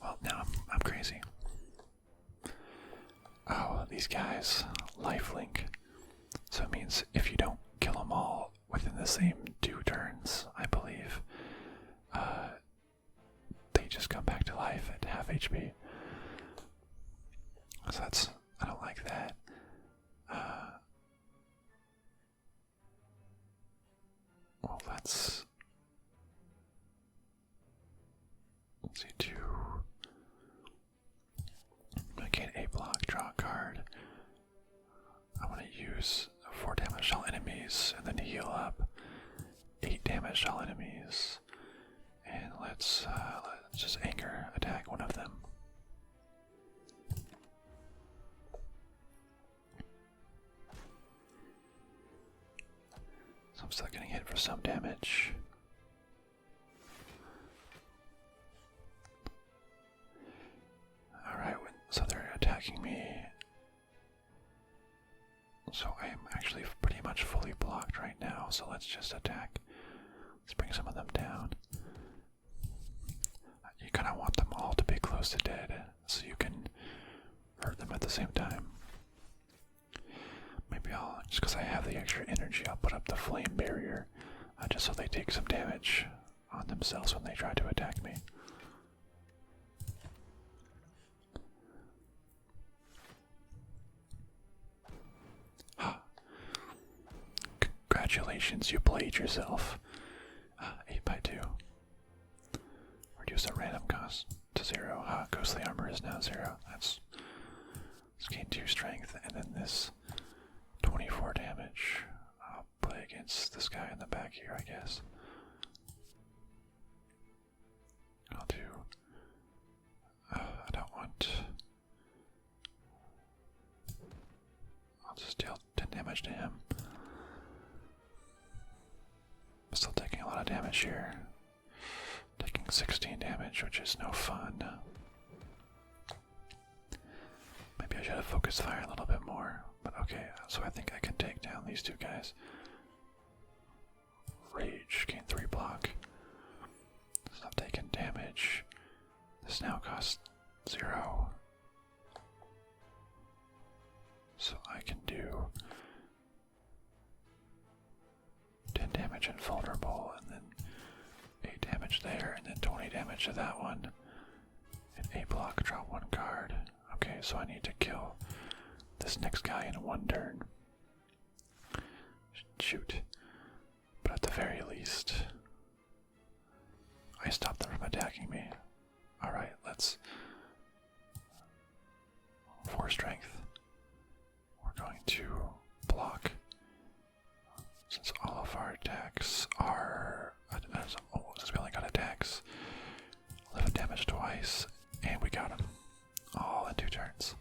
[SPEAKER 1] Well, now I'm crazy. Oh, these guys, lifelink. So it means if you don't kill them all within the same 2 turns, I believe, they just come back to life at half HP. So I don't like that. Well, let's see, 2. I get a block, draw a card. I want to use 4 damage to all enemies and then heal up 8 damage to all enemies. And let's just anger attack one of them. So I'm still getting hit for some damage. Alright, so they're attacking me. So I am actually pretty much fully blocked right now, so let's just attack. Let's bring some of them down. You kind of want them all to be close to dead, so you can hurt them at the same time. Maybe I'll, just because I have the extra energy, I'll put up the flame barrier, just so they take some damage on themselves when they try to attack me. Congratulations, you played yourself. 8x2. Reduce the random cost to 0. Ghostly armor is now 0. Let's gain 2 strength, and then this 24 damage. I'll play against this guy in the back here, I guess. I'll do. I don't want. I'll just deal 10 damage to him. I'm still taking a lot of damage here. Taking 16 damage, which is no fun. Maybe I should have focused fire a little bit more. But okay, so I think I can take down these two guys. Rage, gain 3 block. Stop taking damage. This now costs 0. So I can do 10 damage and vulnerable, and then 8 damage there, and then 20 damage to that one. And 8 block, draw 1 card. Okay, so I need to kill this next guy in 1 turn. Shoot. But at the very least, I stop them from attacking me. Alright, let's... 4 strength. We're going to block. Since all of our attacks are... Oh, since we only got attacks. 11 damage twice, and we got him. All in 2 turns.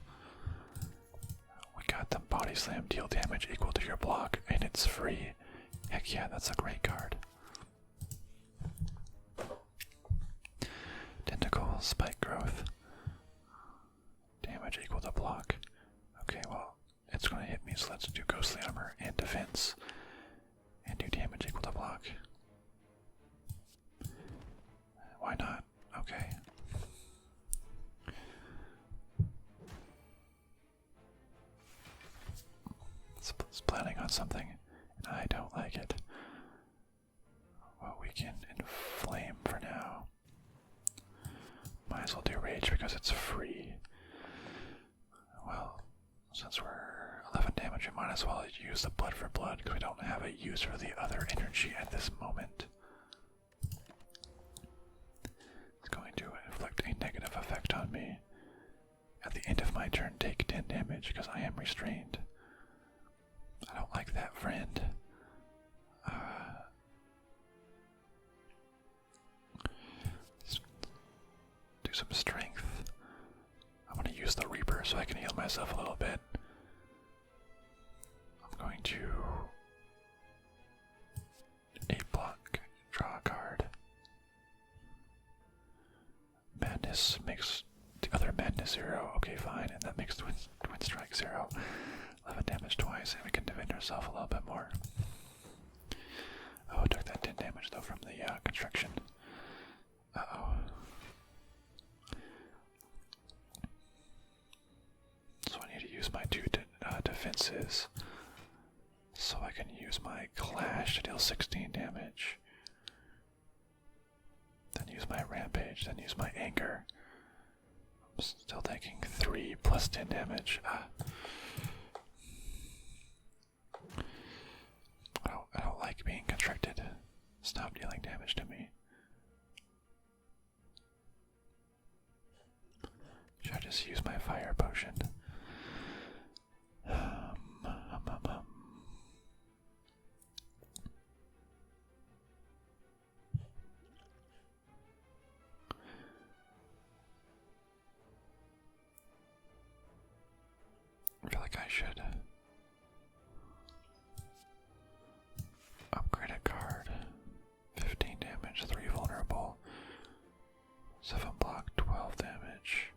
[SPEAKER 1] We got them. Body slam, deal damage equal to your block, and it's free. Heck yeah, that's a great card. Tentacle, spike growth. Damage equal to block. Okay, well, it's gonna hit me, so let's do ghostly armor and defense. And do damage equal to block. Why not? Okay. It's planning on something, and I don't like it. Well, we can inflame for now. Might as well do rage because it's free. Well, since we're 11 damage, we might as well use the blood for blood because we don't have a use for the other energy at this moment. It's going to inflict a negative effect on me. At the end of my turn, take 10 damage because I am restrained. I don't like that, friend. Let's do some strength. I'm going to use the Reaper so I can heal myself a little bit. I'm going to 8 block, draw a card. Madness makes the other madness 0. Okay, fine, and that makes twin strike 0. 11 damage twice, and we can defend ourselves a little bit more. Oh, I took that 10 damage though from the construction. Uh-oh. So I need to use my 2 defenses. So I can use my Clash to deal 16 damage. Then use my Rampage, then use my Anger. I'm still taking 3 plus 10 damage. I don't like being constricted. Stop dealing damage to me. Should I just use my fire potion? I feel like I should upgrade a card. 15 damage, 3 vulnerable, 7 block, 12 damage.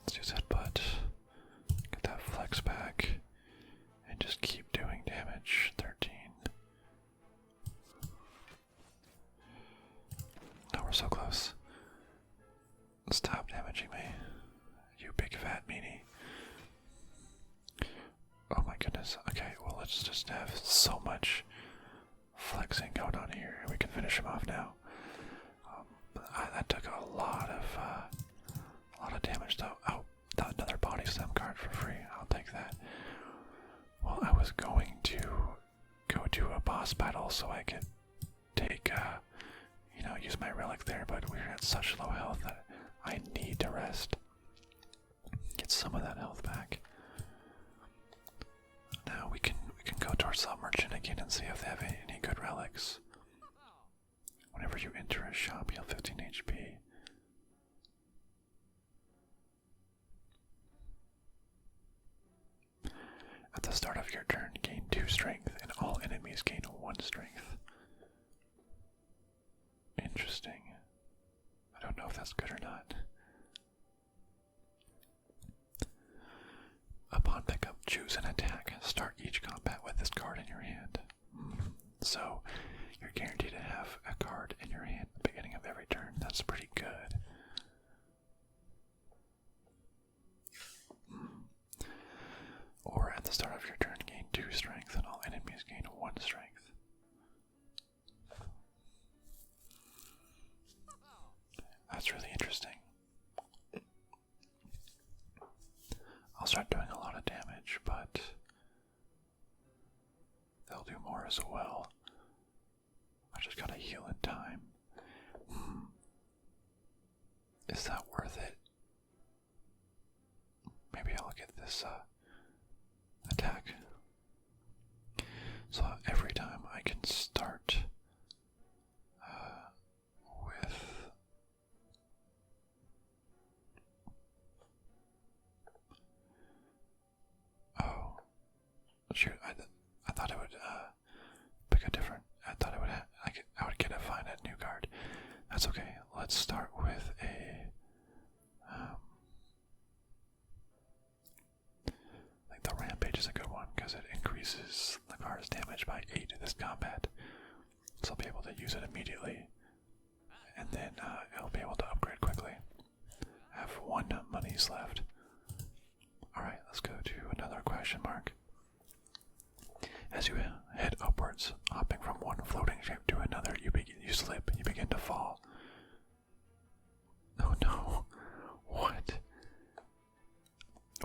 [SPEAKER 1] Let's use headbutt, get that flex back, and just keep doing damage. 13. No, we're so close. Stop damaging me, you big fat meanie. Oh my goodness. Okay, well let's just have so much flexing going on here, and we can finish him off now. That took a lot of damage though. Oh, another body slam card for free. I'll take that. Well, I was going to go to a boss battle so I could take, use my relic there, but we're at such low health that I need to rest. Get some of that health back. Now we can go to our sub merchant again and see if they have any good relics. Whenever you enter a shop, heal 15 HP. At the start of your turn, gain 2 strength, and all enemies gain 1 strength. if that's good or not. Upon pickup, choose an attack. Start each combat with this card in your hand. So, you're guaranteed to have a card in your hand at the beginning of every turn. That's pretty good. Or at the start of your turn, gain 2 strength, and all enemies gain 1 strength. That's really interesting. I'll start doing a lot of damage, but they'll do more as well. I just gotta heal in time. Is that worth it? Maybe I'll get this attack. So every time I can start with shoot, I thought I would pick a different. I thought I would find a new card. That's okay. Let's start with a. I think the Rampage is a good one because it increases the card's damage by 8 in this combat. So I'll be able to use it immediately, and then it'll be able to upgrade quickly. I have 1 monies left. Alright, let's go to another question mark. As you head upwards, hopping from one floating shape to another, you slip, you begin to fall. Oh no. What?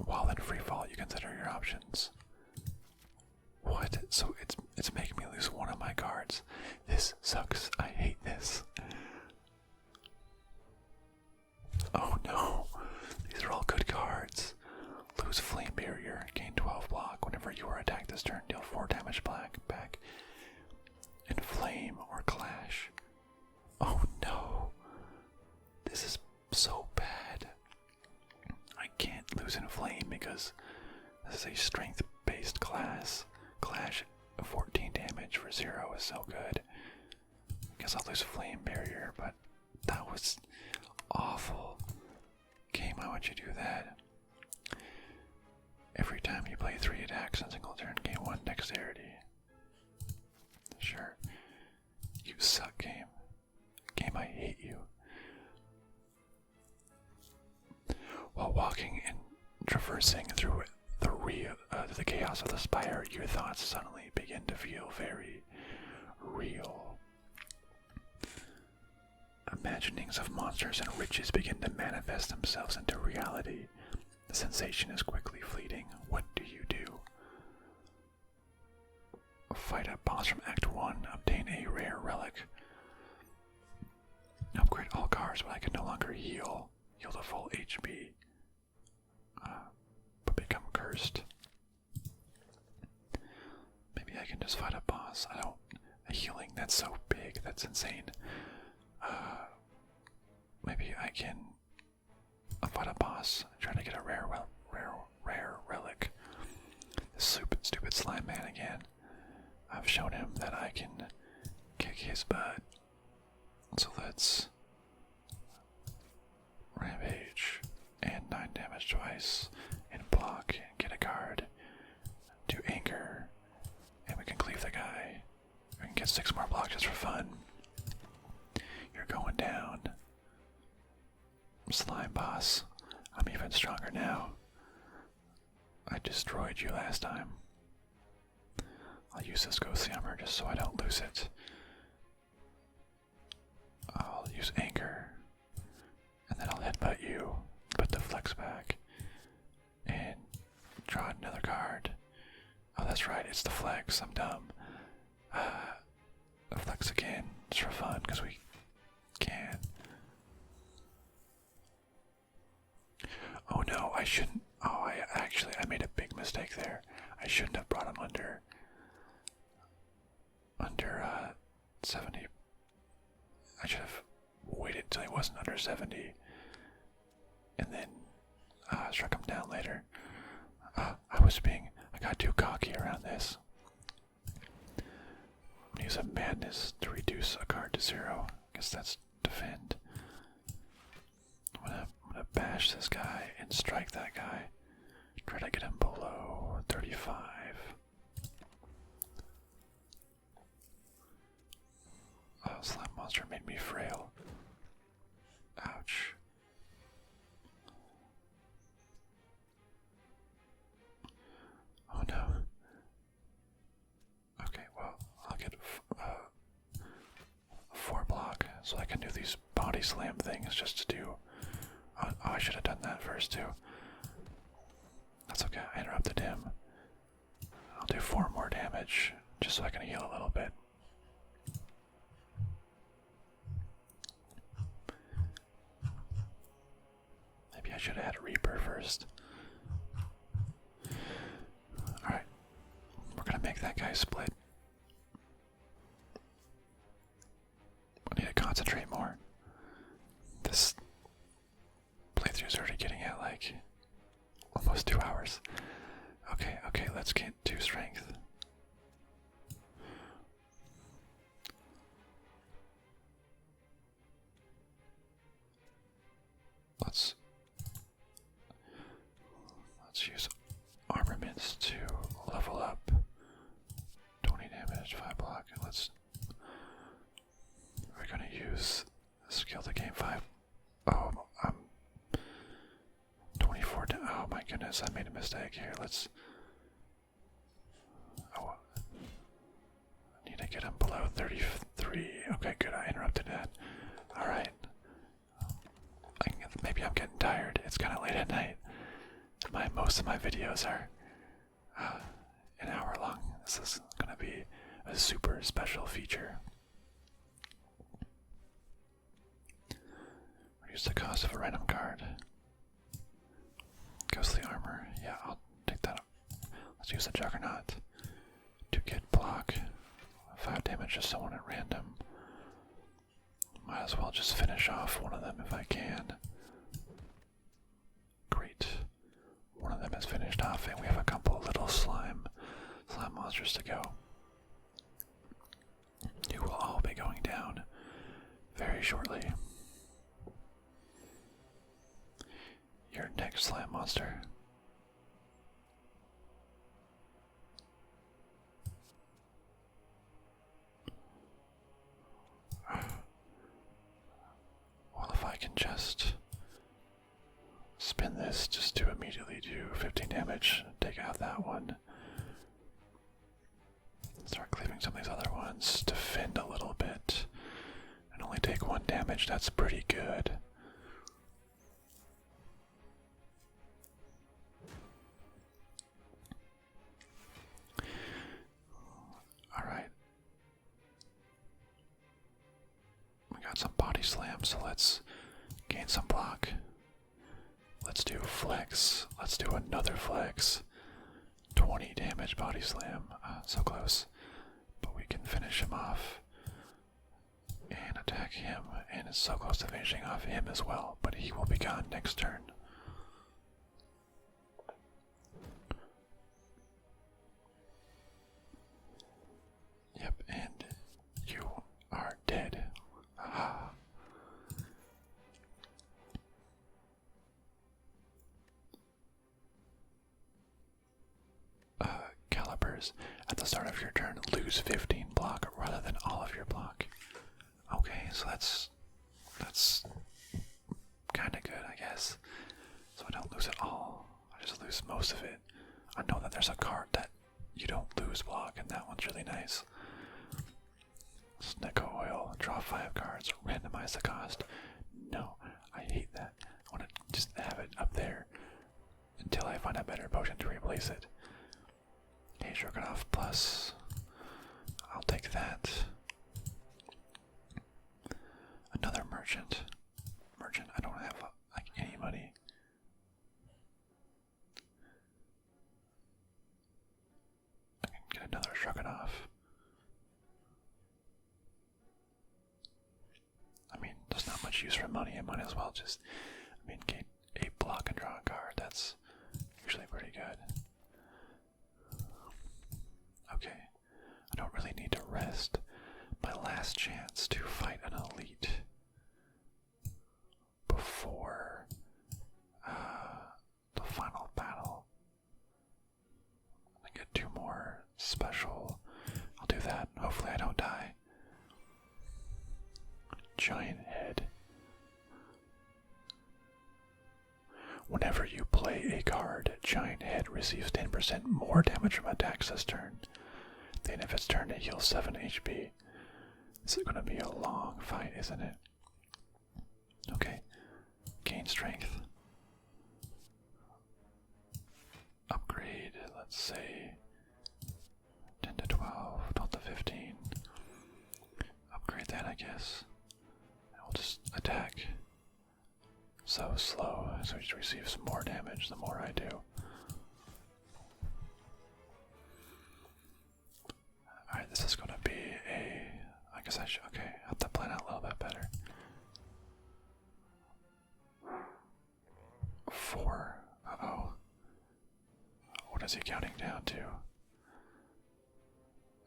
[SPEAKER 1] While in free fall, you consider your options. What? So it's making me lose 1 of my cards. This sucks. I hate this. Oh no. These are all good cards. Lose Flame Barrier, gain 12 block. Whenever you are attacked this turn, deal 4 damage back. Inflame or Clash. Oh no. This is so bad. I can't lose Inflame because this is a strength-based class. Clash 14 damage for 0 is so good. Guess I'll lose Flame Barrier, but that was awful. Game, why would you do that? Every time you play 3 attacks in a single turn, gain 1 dexterity. Sure. You suck, game. Game, I hate you. While walking and traversing through the chaos of the Spire, your thoughts suddenly begin to feel very real. Imaginings of monsters and riches begin to manifest themselves into reality. The sensation is quickly fleeting. What do you do? Fight a boss from Act 1. Obtain a rare relic. Upgrade all cards, but I can no longer heal. Heal to full HP. But become cursed. Maybe I can just fight a boss. A healing that's so big. That's insane. Maybe I can fight a boss, try to get a rare relic. This stupid slime man again. I've shown him that I can kick his butt. So let's Rampage and 9 damage twice, and block and get a card. Do Anchor, and we can cleave the guy. We can get 6 more blocks just for fun. You're going down. Slime boss. I'm even stronger now. I destroyed you last time. I'll use this ghostly armor just so I don't lose it. I'll use Anchor. And then I'll headbutt you. Put the flex back. And draw another card. Oh, that's right, it's the flex. I'm dumb. Flex again, just for fun, because we can. Oh no, I shouldn't. Oh, I made a big mistake there. I shouldn't have brought him under 70. I should have waited till he wasn't under 70 and then struck him down later. I got too cocky around this. I'm gonna use a madness to reduce a card to 0. I guess that's defend. bash this guy and strike that guy. Try to get him below 35. Oh, slime monster made me frail. Ouch. Oh no. Okay, well, I'll get 4 block so I can do these body slam things just to do. Oh, I should have done that first too. That's okay, I interrupted him. I'll do 4 more damage just so I can heal a little bit. Maybe I should have had a Reaper first. Alright, we're gonna make that guy split. I need to concentrate more. This playthrough's already getting at like almost 2 hours. Okay, okay, let's get 2 strength. Let's use armaments to level up. 20 damage, 5 block. We're gonna use skill to gain 5. Oh, 24. Oh my goodness, I made a mistake here. Oh, I need to get him below 33. Okay, good. I interrupted that. All right. Maybe I'm getting tired. It's kind of late at night. Most of my videos are an hour long. This is gonna be a super special feature. Reduce the cost of a random card. Ghostly armor. Yeah, I'll take that up. Let's use the Juggernaut to get block. 5 damage to someone at random. Might as well just finish off one of them if I can. Great. One of them is finished off, and we have a couple little slime monsters to go. You will all be going down very shortly. Your next slime monster. Well, if I can just spin this just to immediately do 15 damage, take out that one. Start cleaving some of these other ones, defend a little bit, and only take 1 damage. That's pretty good. Alright. We got some body slam, so let's gain some block. Let's do flex. Let's do another flex. 20 damage body slam. So close. But we can finish him off and attack him. And it's so close to finishing off him as well. But he will be gone next turn. Yep, and you are dead. Aha. Calipers. At the start of your turn, lose 15 block rather than all of your block. Okay, so that's kind of good, I guess. So I don't lose it all. I just lose most of it. I know that there's a card that you don't lose block, and that one's really nice. Snecko oil. Draw 5 cards. Randomize the cost. No, I hate that. I want to just have it up there until I find a better potion to replace it. Okay, Stroganoff plus. I'll take that. Another merchant. I don't have like any money. I can get another Stroganoff. I mean, there's not much use for money. I might as well just, gain 8 block and draw a card. That's usually pretty good. Okay, I don't really need to rest. My last chance to fight an elite before special. I'll do that. Hopefully I don't die. Giant head. Whenever you play a card, Giant Head receives 10% more damage from attacks this turn. Then if it's turn, it heals 7 HP. This is going to be a long fight, isn't it? Okay. Gain strength. Upgrade, let's say 10 to 12, 12 to 15. Upgrade that, I guess. And we'll just attack. So slow, so he receives more damage the more I do. Alright, this is going to be a... I guess I should... Okay, I have to plan out a little bit better. 4. Uh-oh. What is he counting down to?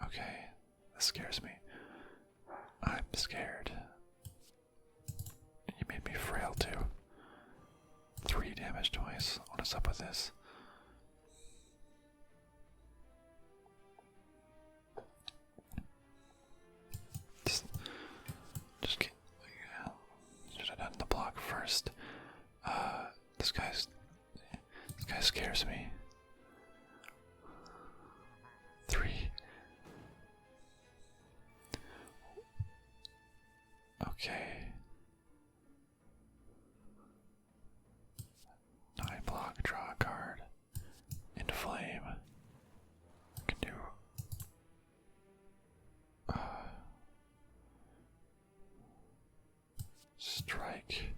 [SPEAKER 1] Okay, this scares me. I'm scared. You made me frail too. 3 damage twice. What is up with this? Just get, should have done the block first. This guy scares me. 3. Okay. 9 block, draw a card. Inflame. I can do strike.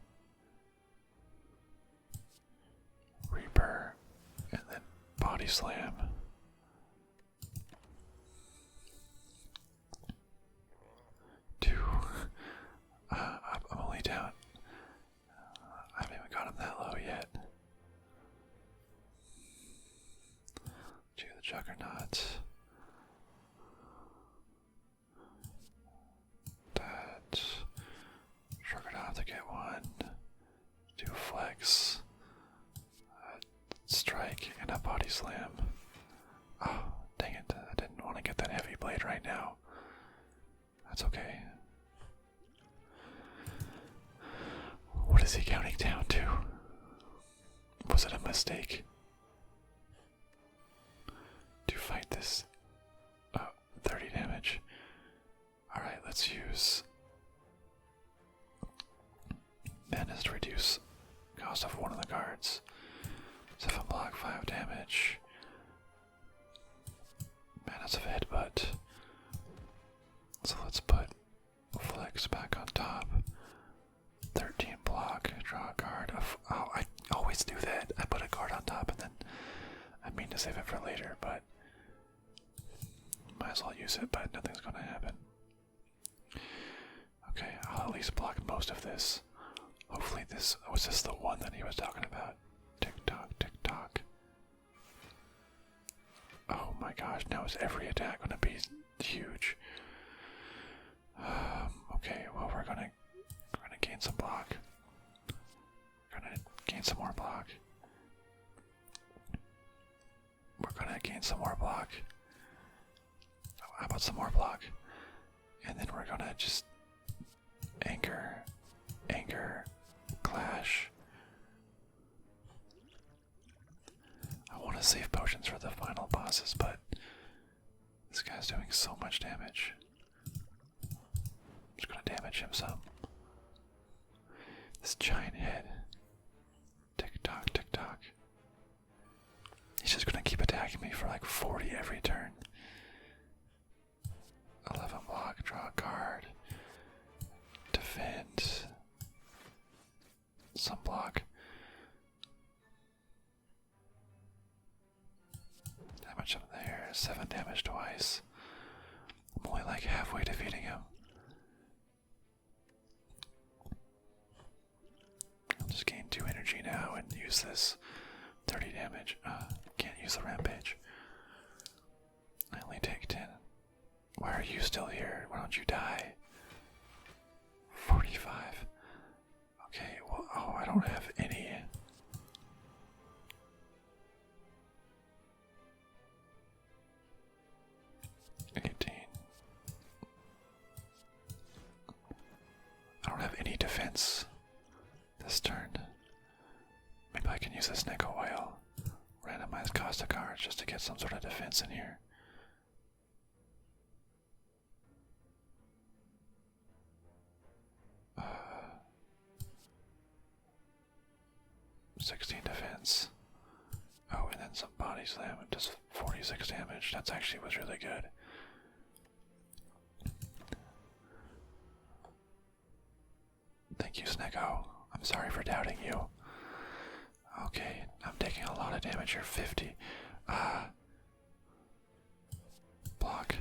[SPEAKER 1] Reaper. And then body slam. I'm only down. I haven't even got him that low yet. Do the Juggernaut. That. Juggernaut to get 1. Do flex. Strike and a body slam. Oh, dang it. I didn't want to get that heavy blade right now. That's okay. What is he counting down to? Was it a mistake? To fight this? 30 damage. Alright, let's use Madness to reduce cost of one of the cards. 7 block, 5 damage. Madness of Headbutt. So let's put Flex back on top. 13 block, draw a card. Oh, I always do that. I put a card on top and then I mean to save it for later, but might as well use it, but nothing's gonna happen. Okay, I'll at least block most of this. Hopefully this, was this the one that he was talking about? Tick tock, tick tock. Oh my gosh, now is every attack gonna be huge? Okay, well we're gonna gain some block. We're gonna gain some more block. We're gonna gain some more block. How about some more block? And then we're gonna just anchor, clash. I want to save potions for the final bosses, but this guy's doing so much damage. I'm just gonna damage him some. This giant head. Tick tock, tick tock. He's just gonna keep attacking me for like 40 every turn. 11 block, draw a card. Defend. Some block. Damage him there. 7 damage twice. I'm only like halfway defeating him. I'll just gain 2 energy now and use this 30 damage. Can't use the rampage. I only take 10. Why are you still here? Why don't you die? 45. Okay, well, oh, I don't have any. defense this turn. Maybe I can use this nickel oil. Randomize cost of cards just to get some sort of defense in here. 16 defense. Oh, and then some body slam. It does 46 damage. That's actually was really good. Thank you, Snecko. I'm sorry for doubting you. Okay, I'm taking a lot of damage here. 50. Block.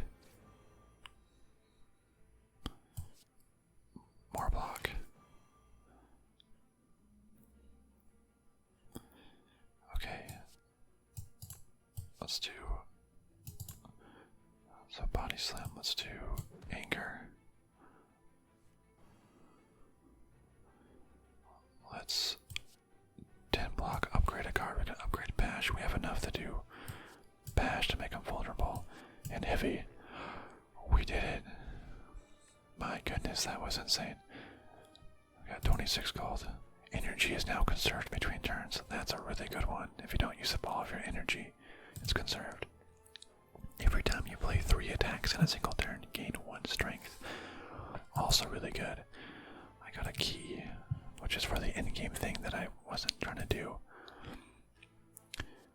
[SPEAKER 1] More block. Okay. Let's do... So body slam, let's do anger. Let's 10 block, upgrade a card. We can upgrade bash. We have enough to do bash to make him vulnerable. And heavy. We did it. My goodness, that was insane. We got 26 gold. Energy is now conserved between turns. That's a really good one. If you don't use up all of your energy, it's conserved. Every time you play 3 attacks in a single turn, you gain 1 strength. Also really good. I got a key, which is for the in-game thing that I wasn't trying to do.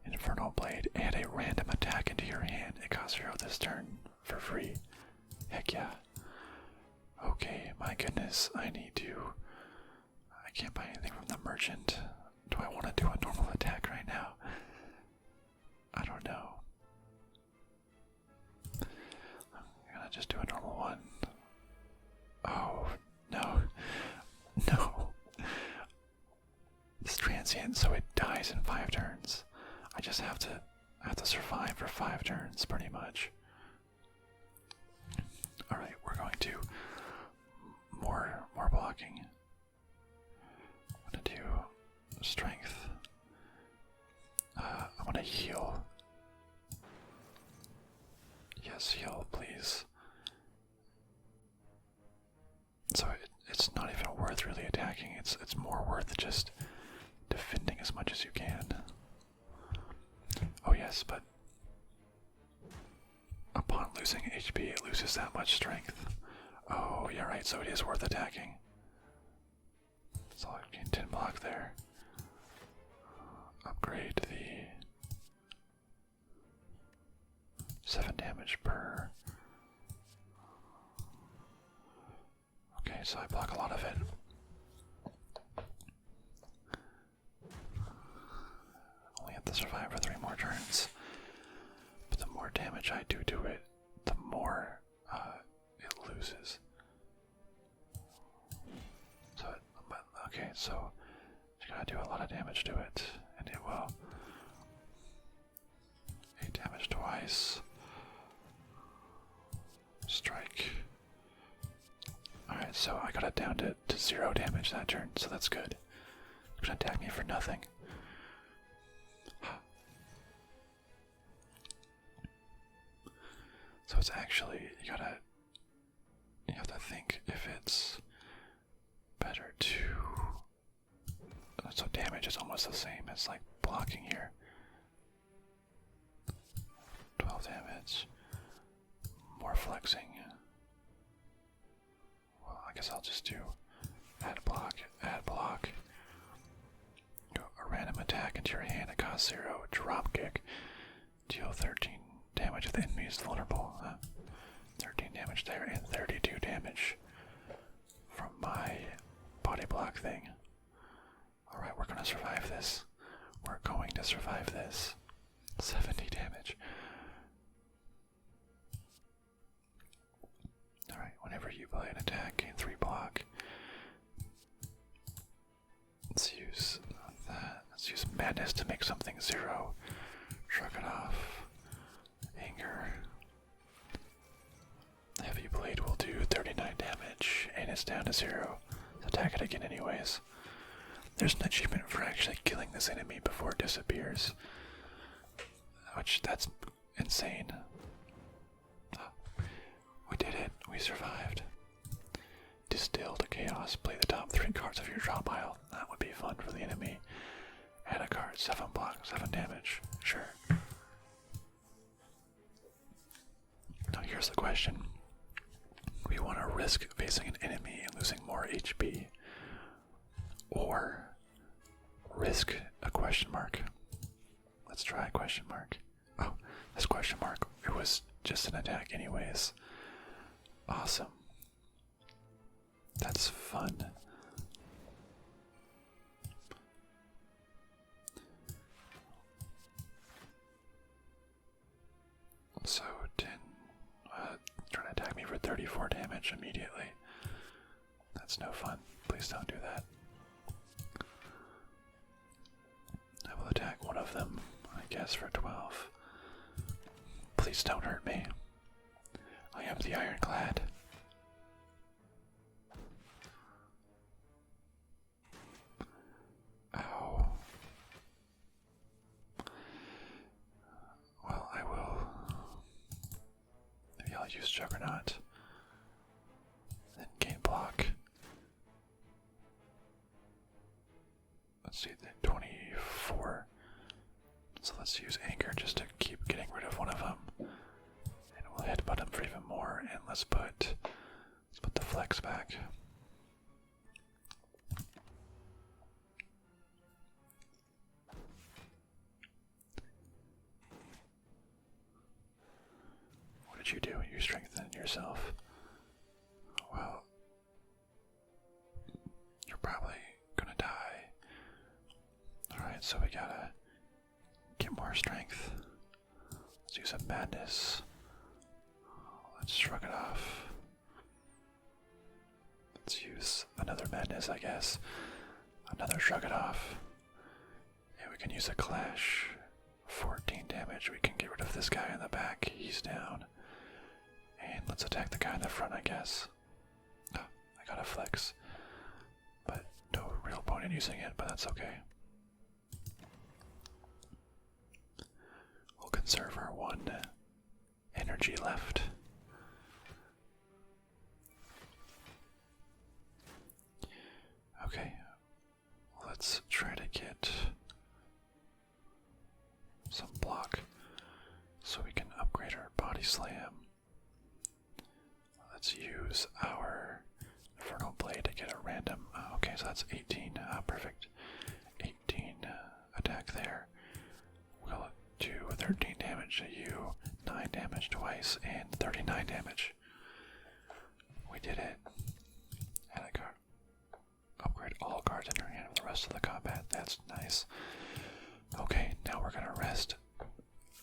[SPEAKER 1] Infernal Blade. Add a random attack into your hand. It costs 0 this turn for free. Heck yeah. Okay, my goodness, I need to... I can't buy anything from the merchant. Do I want to do a normal attack right now? I don't know. I'm gonna just do a normal one. Oh, no. No. It's transient, so it dies in 5 turns. I just have to survive for 5 turns, pretty much. Alright, we're going to more blocking. I'm gonna do strength. I'm gonna heal. Yes, heal, please. So it's not even worth really attacking. It's more worth just defending as much as you can. Oh yes, but upon losing HP, it loses that much strength. Oh, yeah, right, so it is worth attacking. So I can 10 block there. Upgrade the 7 damage per. Okay, so I block a lot of it. Only have to survive for 3 more turns. But the more damage I do to it, the more it loses. So, okay, so you gotta do a lot of damage to it, and it will. 8 damage twice. Strike. Alright, so I got it down to 0 damage that turn, so that's good. It's gonna attack me for nothing. So it's actually, you have to think if it's better to... So damage is almost the same as like blocking here. 12 damage. More flexing. Well, I guess I'll just do add block, a random attack into your hand that costs 0, drop kick, deal 13 damage if the enemy is vulnerable. 13 damage there and 32 damage from my body block thing. Alright, we're gonna survive this. We're going to survive this. 70 damage. Alright, whenever you play an attack, gain 3 block. Let's use that. Let's use Madness to make something 0. Shrug it off. Anger. Heavy Blade will do 39 damage, and it's down to 0. Attack it again anyways. There's an achievement for actually killing this enemy before it disappears. Which, that's insane. We did it. We survived. Distilled Chaos. Play the top 3 cards of your draw pile. That would be fun for the enemy. Add a card, 7 block, 7 damage. Sure. Now here's the question. We want to risk facing an enemy and losing more HP, or risk a question mark. Let's try a question mark. Oh, this question mark, it was just an attack anyways. Awesome. That's fun. So 10, trying to attack me for 34 damage immediately. That's no fun. Please don't do that. I will attack one of them, I guess, for 12. Please don't hurt me. I am the Ironclad. Ow. Well, I will. Maybe I'll use Juggernaut. Then gain block. Let's see, then 24. So let's use Anger just to keep getting rid of one of them. And we'll headbutt him for even more. And let's put the flex back. What did you do? You strengthened yourself. Well, you're probably gonna die. Alright, so we gotta get more strength. Let's use a madness. Let's shrug it off. Let's use another madness, I guess. Another shrug it off. Yeah, we can use a clash. 14 damage. We can get rid of this guy in the back. He's down. And let's attack the guy in the front, I guess. Oh, I got a flex. But no real point in using it, but that's okay. We'll conserve our 1 energy left. Okay, let's try to get some block so we can upgrade our body slam. Let's use our Infernal Blade to get a random. Okay, so that's 18. Perfect. 18 attack there. We'll do 13 damage to you, 9 damage twice, and 39 damage. We did it. And I got upgrade all cards in your hand for the rest of the combat. That's nice. Okay, now we're gonna rest.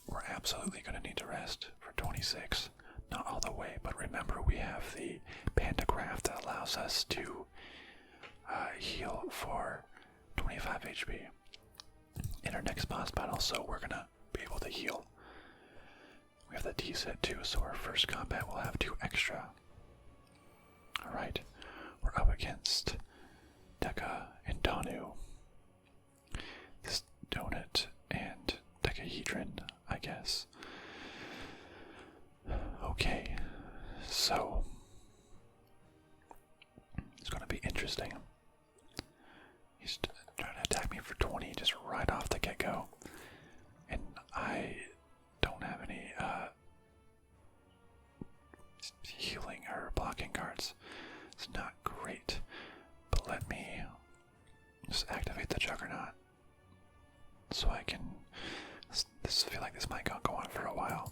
[SPEAKER 1] We're absolutely gonna need to rest for 26. Not all the way, but remember we have the Pantograph that allows us to heal for 25 HP in our next boss battle, so we're gonna be able to heal. We have the D set too, so our first combat will have 2 extra. Alright, we're up against Deca and Donu. This donut and Decahedron, I guess. Okay, so it's going to be interesting. He's trying to attack me for 20 just right off the get-go, and I don't have any healing or blocking cards. It's not great, but let me just activate the Juggernaut so I can. I feel like this might go on for a while.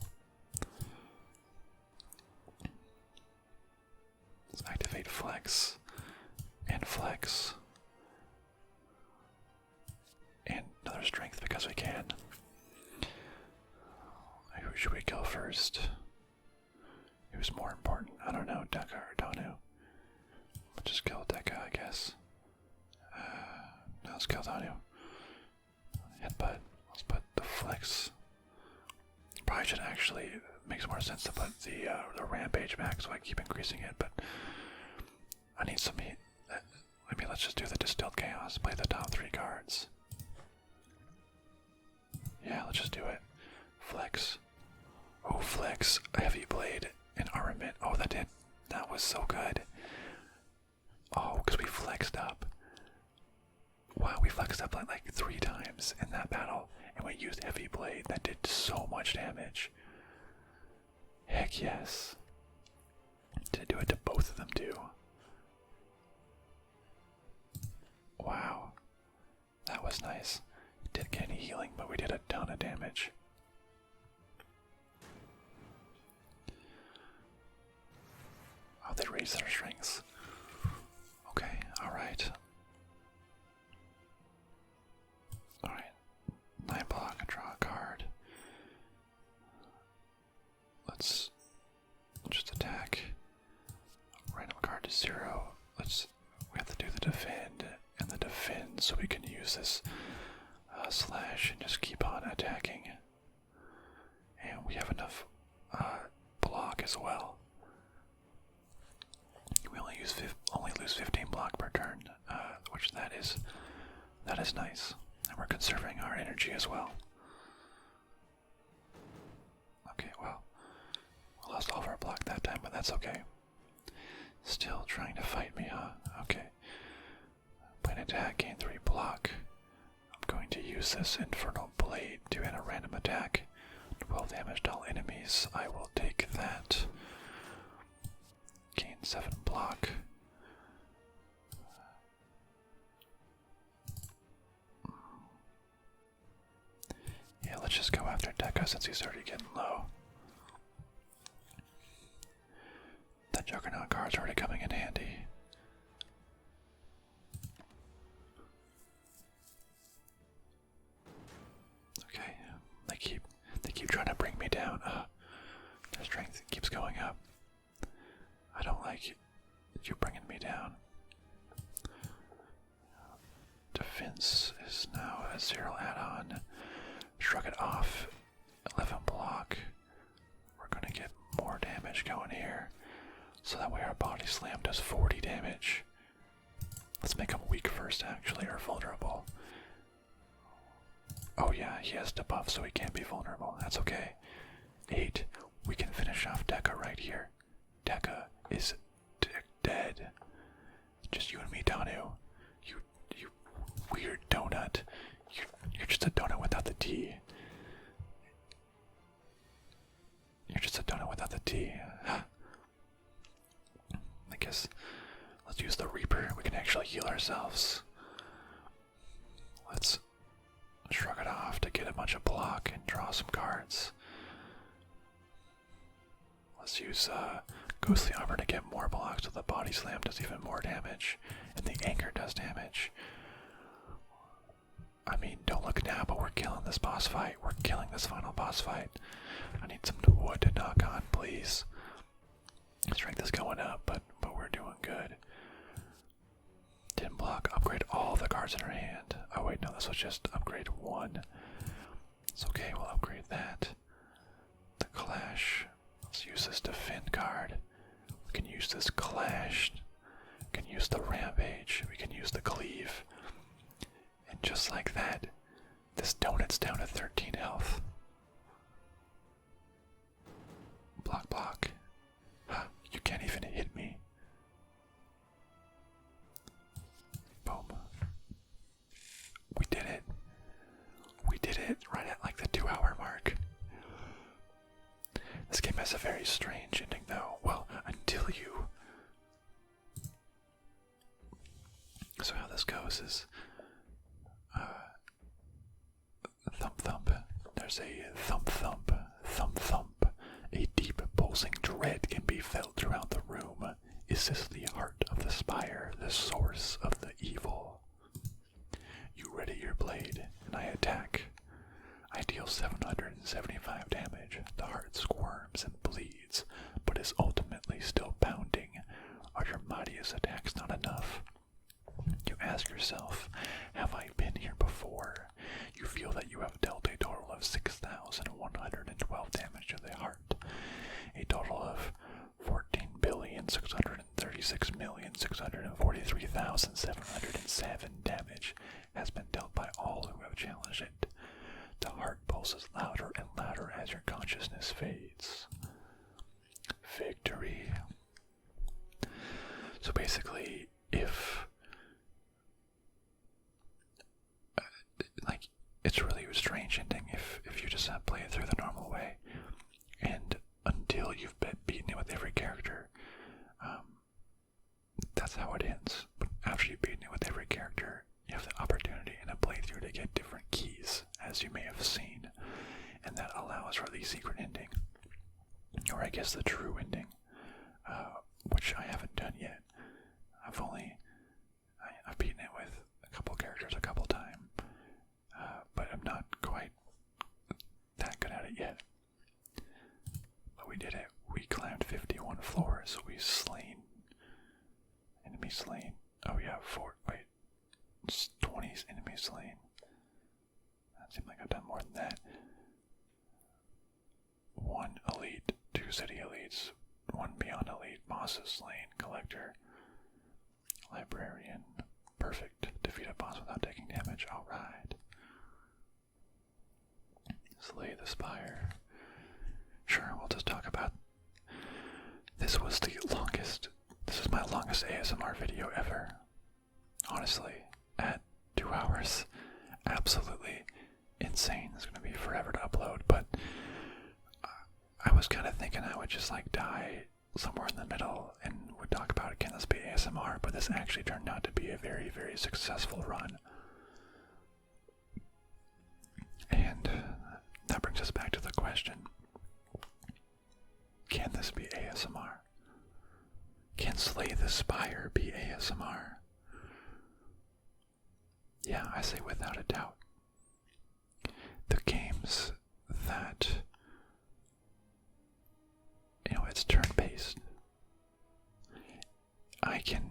[SPEAKER 1] Let's activate Flex and Flex and another Strength because we can. Who should we kill first? Who's more important? I don't know, Deca or Donu. We'll just kill Deca, I guess. No, let's kill Donu. Headbutt. Let's put the Flex. Probably should actually, it makes more sense to put the Rampage back so I keep increasing it, but I need some heat. Maybe let's just do the Distilled Chaos, play the top 3 cards. Yeah, let's just do it. Flex. Oh, Flex, Heavy Blade, and Armament. Oh, that was so good. flexed up. Wow, we flexed up like 3 times in that battle, and we used heavy blade that did so much damage. Heck yes. To do it to both of them too. Wow. That was nice. Didn't get any healing, but we did a ton of damage. Oh, they raised their strengths. Okay, alright. Alright. 9 block and draw a card. Let's just attack. Random card to 0. We have to do the defend and the defend so we can use this slash and just keep on attacking. And we have enough block as well. We only lose 15 block per turn, which that is nice. And we're conserving our energy as well. Okay, well, we lost all of our block that time, but that's okay. Still trying to fight me, huh? Okay. Play an attack, gain 3 block. I'm going to use this Infernal Blade to end a random attack. 12 damage to all enemies. I will take that. Gain 7 block. Yeah, let's just go after Deca since he's already getting low. That Juggernaut card's already coming in handy. Okay, they keep trying to bring me down. Their strength keeps going up. I don't like you bringing me down. Defense is now a 0 add-on. Shrug it off. 11 block. We're gonna get more damage going here. So that way our body slam does 40 damage. Let's make him weak first, actually, or vulnerable. Oh yeah, he has debuff, so he can't be vulnerable. That's okay. 8. We can finish off Deca right here. Deca is dead. Just you and me, Donu. You weird donut. You're just a donut without the T. You're just a donut without the T. I guess let's use the Reaper. We can actually heal ourselves. Let's shrug it off to get a bunch of block and draw some cards. Let's use Ghostly Armor to get more blocks so the Body Slam does even more damage. And the Anger does damage. I mean, don't look now, but we're killing this boss fight. We're killing this final boss fight. I need some wood to knock on, please. Strength is going up, but we're doing good. 10 block, upgrade all the cards in our hand. Oh wait, no, this was just upgrade 1. It's okay, we'll upgrade that. The Clash. Let's use this Defend card. We can use this Clash. We can use the Rampage. We can use the Cleave. And just like that, this donut's down to 13 health. Block, block. Huh, you can't even hit me. Boom. We did it. We did it right at like the 2-hour mark. This game has a very strange ending though. Well, until you... So how this goes is... thump thump. There's a thump thump, thump thump. A deep pulsing dread can be felt throughout the room. Is this the heart of the Spire, the source of the evil? You ready your blade, and I attack. I deal 775 damage. The heart squirms and bleeds, but is ultimately still pounding. Are your mightiest attacks not enough? You ask yourself, have I been here before? You feel that you have dealt a total of 6,112 damage to the heart. A total of 14,636,643,707 damage has been dealt by all who have challenged it. The heart pulses louder and louder as your consciousness fades. Victory. So basically, if with every character, that's how it ends. But after you've beaten it with every character, you have the opportunity in a playthrough to get different keys, as you may have seen, and that allows for the secret ending, or I guess the true ending, which I haven't done yet. I've beaten it with a couple characters a couple times, but I'm not quite that good at it yet. But we did it. We climbed 51 floors. We enemies slain. Oh yeah, 20 enemies slain. That seemed like I've done more than that. 1 elite, 2 city elites, 1 beyond elite, bosses slain, collector, librarian, perfect. Defeat a boss without taking damage. Alright. Slay the Spire. Sure, we'll just talk about. This is my longest ASMR video ever. Honestly, at 2 hours. Absolutely insane. It's going to be forever to upload, but I was kind of thinking I would just like die somewhere in the middle and would talk about, can this be ASMR? But this actually turned out to be a very, very successful run. And that brings us back to the question, can this be ASMR? Can Slay the Spire be ASMR? Yeah, I say without a doubt. The games that, it's turn-based. I can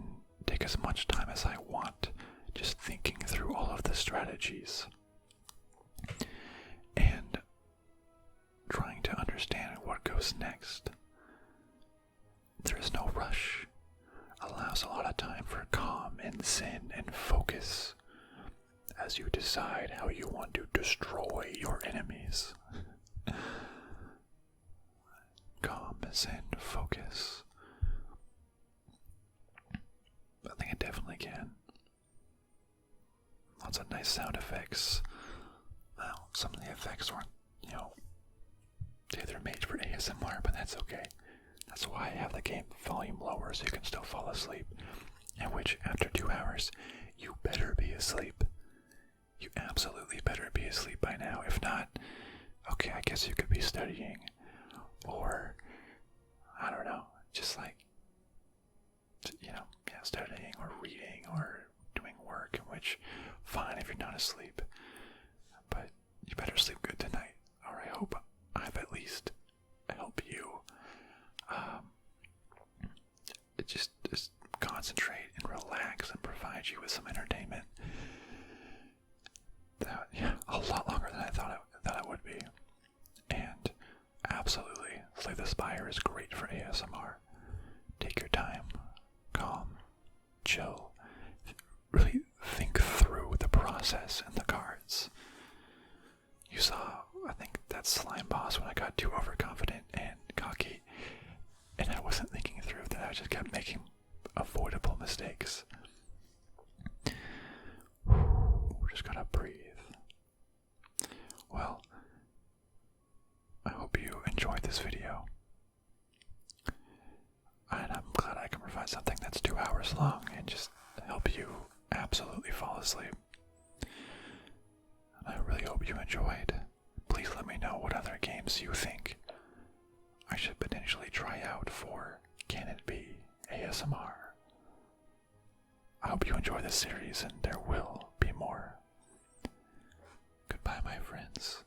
[SPEAKER 1] take as much time as I want just thinking through all of the strategies and trying to understand what goes next. There is no rush. Allows a lot of time for calm and zen and focus as you decide how you want to destroy your enemies. Calm, zen, focus. I think it definitely can. Lots of nice sound effects. Well, some of the effects weren't, they're made for ASMR, but that's okay. That's why I have the game volume lower so you can still fall asleep. In which, after 2 hours, you better be asleep. You absolutely better be asleep by now. If not, okay, I guess you could be studying. Or, I don't know, just like, studying or reading or doing work, in which, fine if you're not asleep. But you better sleep good tonight, or I hope I've at least helped you. Just concentrate and relax and provide you with some entertainment. A lot longer than I thought it would be. And absolutely, Slay the Spire is great for ASMR. Take your time, calm, chill, really think through the process and the cards. You saw, I think, that slime boss when I got too overconfident and cocky, and I wasn't thinking through that. I just kept making avoidable mistakes. Just gotta breathe. Well, I hope you enjoyed this video, and I'm glad I can provide something that's 2 hours long and just help you absolutely fall asleep. And I really hope you enjoyed. Please let me know what other games you think I should potentially try out for Can It Be ASMR. I hope you enjoy this series, and there will be more. Goodbye, my friends.